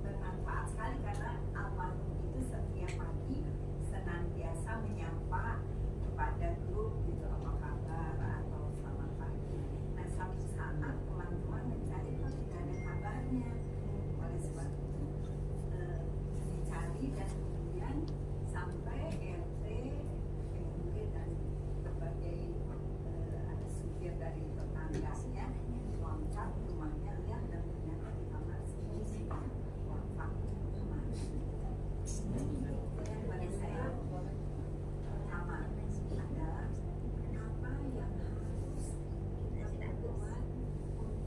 S3: bermanfaat sekali karena almarhum itu setiap pagi senantiasa menyapa kepada grup gitu, apa kabar atau selamat pagi. Nah, satu saat teman-teman mencari kok tidak ada kabarnya. Oleh sebab itu dicari dan kemudian sampai RT, PUD dan berbagai ada supir dari tetangganya loncat rumahnya, lihat dan ternyata di kamar sini sudah wafat kemarin. Yang pada saya pertama adalah apa yang harus kita buat untuk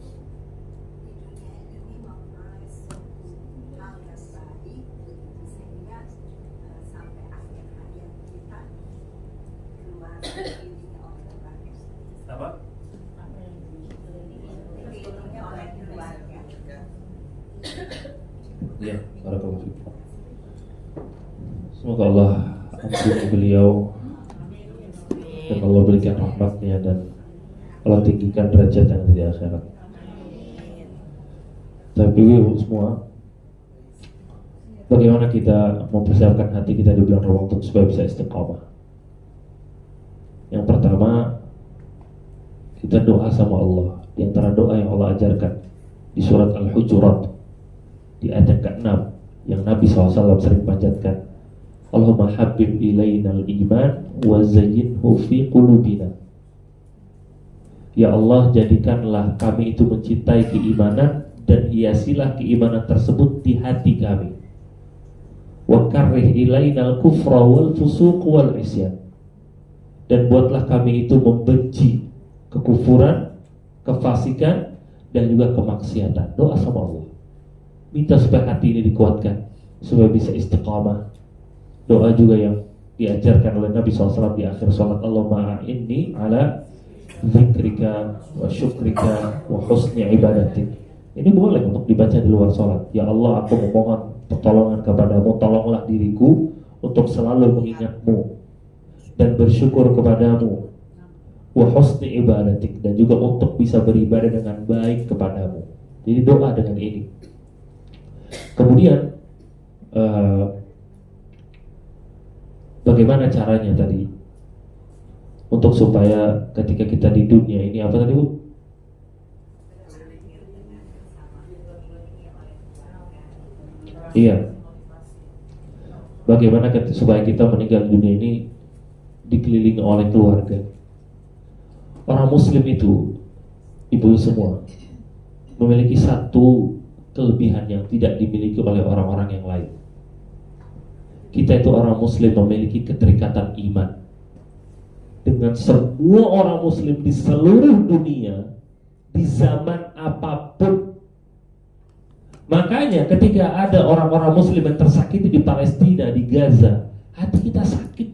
S3: di dunia ini memperoleh suatu hal yang baik sehingga sampai akhir hayat kita keluar dirinya oleh keluarga.
S1: Apa?
S3: Dirinya oleh keluarga.
S1: Ya, barakallahu fikum. Semoga Allah ampuni beliau dan Allah berikan rahmatnya dan Allah tinggikan derajatnya di akhirat. Tapi ibu semua, bagaimana kita mempersiapkan hati kita di bulan Ramadan supaya bisa istiqamah? Yang pertama, kita doa sama Allah. Di antara doa yang Allah ajarkan di surat Al-Hujurat di ayat yang ke-6 yang Nabi SAW sering panjatkan, Allahumma habib ilainal iman wa zayyinhu fi qulubina. Ya Allah, jadikanlah kami itu mencintai keimanan dan hiasilah keimanan tersebut di hati kami. Wa karrih ilainal kufra wal fusuq wal isyan. Dan buatlah kami itu membenci kekufuran, kefasikan dan juga kemaksiatan. Doa sama Allah. Minta supaya hati ini dikuatkan, supaya bisa istiqamah. Doa juga yang diajarkan oleh Nabi SAW di akhir sholat, Allahumma inni ala zikrika wa syukrika wa husni ibadatik. Ini boleh untuk dibaca di luar sholat. Ya Allah, aku memohon pertolongan kepadamu, tolonglah diriku untuk selalu mengingatmu dan bersyukur kepadamu, wa husni ibadatik, dan juga untuk bisa beribadah dengan baik kepadamu. Jadi doa dengan ini. Kemudian bagaimana caranya tadi untuk supaya ketika kita di dunia ini, apa tadi Bu? Iya. Bagaimana supaya kita meninggal dunia ini dikelilingi oleh keluarga. Orang muslim itu, ibu semua, memiliki satu kelebihan yang tidak dimiliki oleh orang-orang yang lain. Kita itu orang muslim memiliki keterikatan iman dengan semua orang muslim di seluruh dunia, di zaman apapun. Makanya ketika ada orang-orang muslim yang tersakiti di Palestina, di Gaza, hati kita sakit.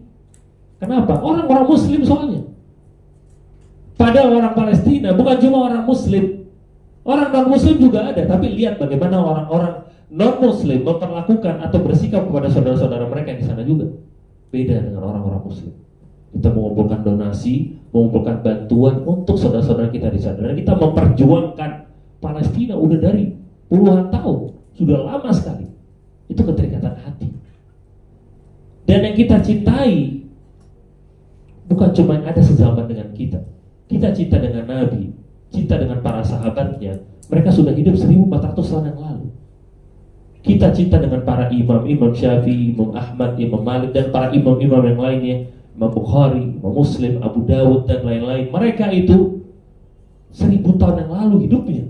S1: Kenapa? Orang-orang muslim soalnya. Padahal orang Palestina bukan cuma orang muslim, orang non-muslim juga ada. Tapi lihat bagaimana orang-orang non-muslim memperlakukan atau bersikap kepada saudara-saudara mereka di sana juga. Beda dengan orang-orang muslim. Kita mengumpulkan donasi, mengumpulkan bantuan untuk saudara-saudara kita di sana. Dan kita memperjuangkan Palestina udah dari puluhan tahun, sudah lama sekali. Itu keterikatan hati. Dan yang kita cintai bukan cuma yang ada sezaman dengan kita. Kita cinta dengan Nabi, cinta dengan para sahabatnya. Mereka sudah hidup 1400 tahun yang lalu. Kita cinta dengan para imam, Imam Syafi'i, Imam Ahmad, Imam Malik, dan para imam-imam yang lainnya, Imam Bukhari, Imam Muslim, Abu Dawud, dan lain-lain. Mereka itu 1000 tahun yang lalu hidupnya.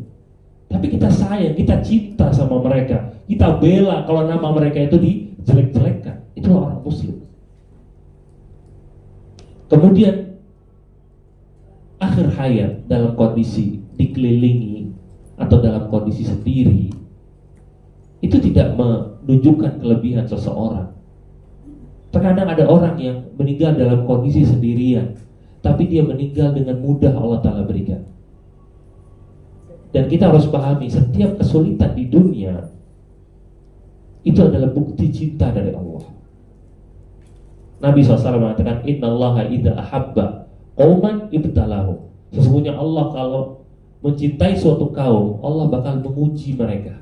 S1: Tapi kita sayang, kita cinta sama mereka. Kita bela kalau nama mereka itu dijelek-jelekkan. Itulah orang muslim. Kemudian akhir hayat dalam kondisi dikelilingi atau dalam kondisi sendiri, itu tidak menunjukkan kelebihan seseorang. Terkadang ada orang yang meninggal dalam kondisi sendirian, tapi dia meninggal dengan mudah Allah Ta'ala berikan. Dan kita harus pahami, setiap kesulitan di dunia itu adalah bukti cinta dari Allah. Nabi SAW mengatakan, Innallaha idza ahabba qauman ibtalahu. Sesungguhnya Allah kalau mencintai suatu kaum, Allah bakal menguji mereka.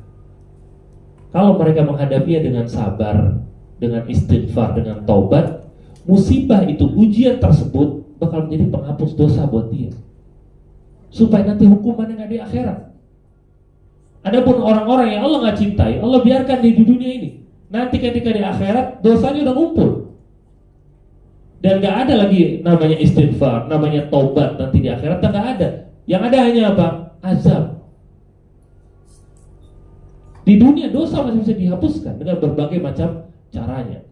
S1: Kalau mereka menghadapinya dengan sabar, dengan istighfar, dengan taubat, musibah itu, ujian tersebut bakal menjadi penghapus dosa buat dia, supaya nanti hukumannya nggak di akhirat. Adapun orang-orang yang Allah nggak cintai, Allah biarkan di dunia ini. Nanti ketika di akhirat dosanya udah ngumpul, dan nggak ada lagi namanya istighfar, namanya taubat. Nanti di akhirat nggak ada. Yang ada hanya apa? Azab. Di dunia dosa masih bisa dihapuskan dengan berbagai macam caranya.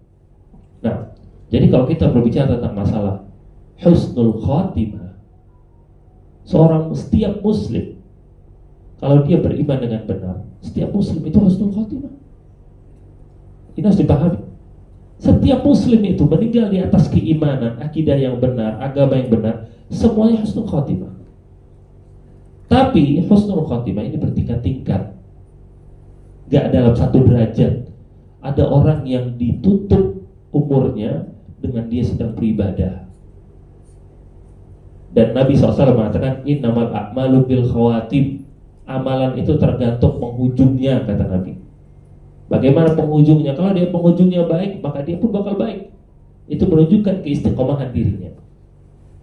S1: Nah, jadi kalau kita berbicara tentang masalah husnul khatimah, setiap muslim, kalau dia beriman dengan benar, setiap muslim itu husnul khatimah. Ini harus dipahami. Setiap muslim itu meninggal di atas keimanan, akidah yang benar, agama yang benar, semuanya husnul khatimah. Tapi husnul khatimah ini bertingkat-tingkat, gak dalam satu derajat. Ada orang yang ditutup umurnya dengan dia sedang beribadah. Dan Nabi SAW mengatakan, innamal a'malu bil khawatim. Amalan itu tergantung penghujungnya, kata Nabi. Bagaimana penghujungnya? Kalau dia penghujungnya baik, maka dia pun bakal baik. Itu menunjukkan keistiqomahan dirinya.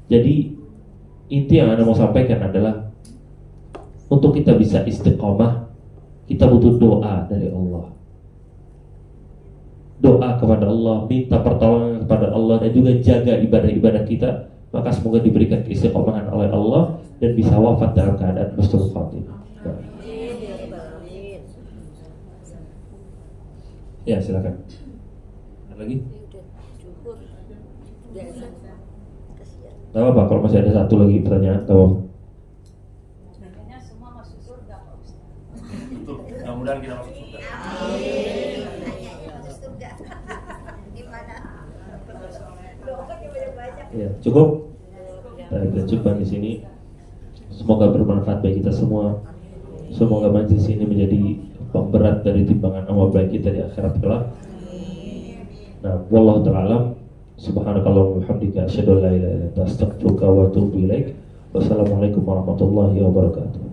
S1: Jadi inti yang Anda mau sampaikan adalah, untuk kita bisa istiqomah, kita butuh doa dari Allah. Doa kepada Allah, minta pertolongan kepada Allah, dan juga jaga ibadah-ibadah kita. Maka semoga diberikan keistiqomahan oleh Allah dan bisa wafat dalam keadaan husnul khatimah. Ya, silakan. Ada lagi? Gak apa-apa, kalau masih ada satu lagi pertanyaan, gak apa-apa.
S4: Semua masuk surga, Pak Ustaz.
S5: Betul, mudah-mudahan kita masuk surga.
S3: Masuk surga. Gimana? Doanya banyak-banyak.
S1: Ya, cukup. Kita cukupkan di sini. Semoga bermanfaat bagi kita semua. Semoga majlis ini menjadi pemberat dari timbangan amal baik kita di akhirat kelak. Nah, wallahu ta'ala alam. Subhanakallahumma wa bihamdika asyhadu an la ilaha illa anta astaghfiruka wa atubu ilaik. Wassalamualaikum warahmatullahi wabarakatuh.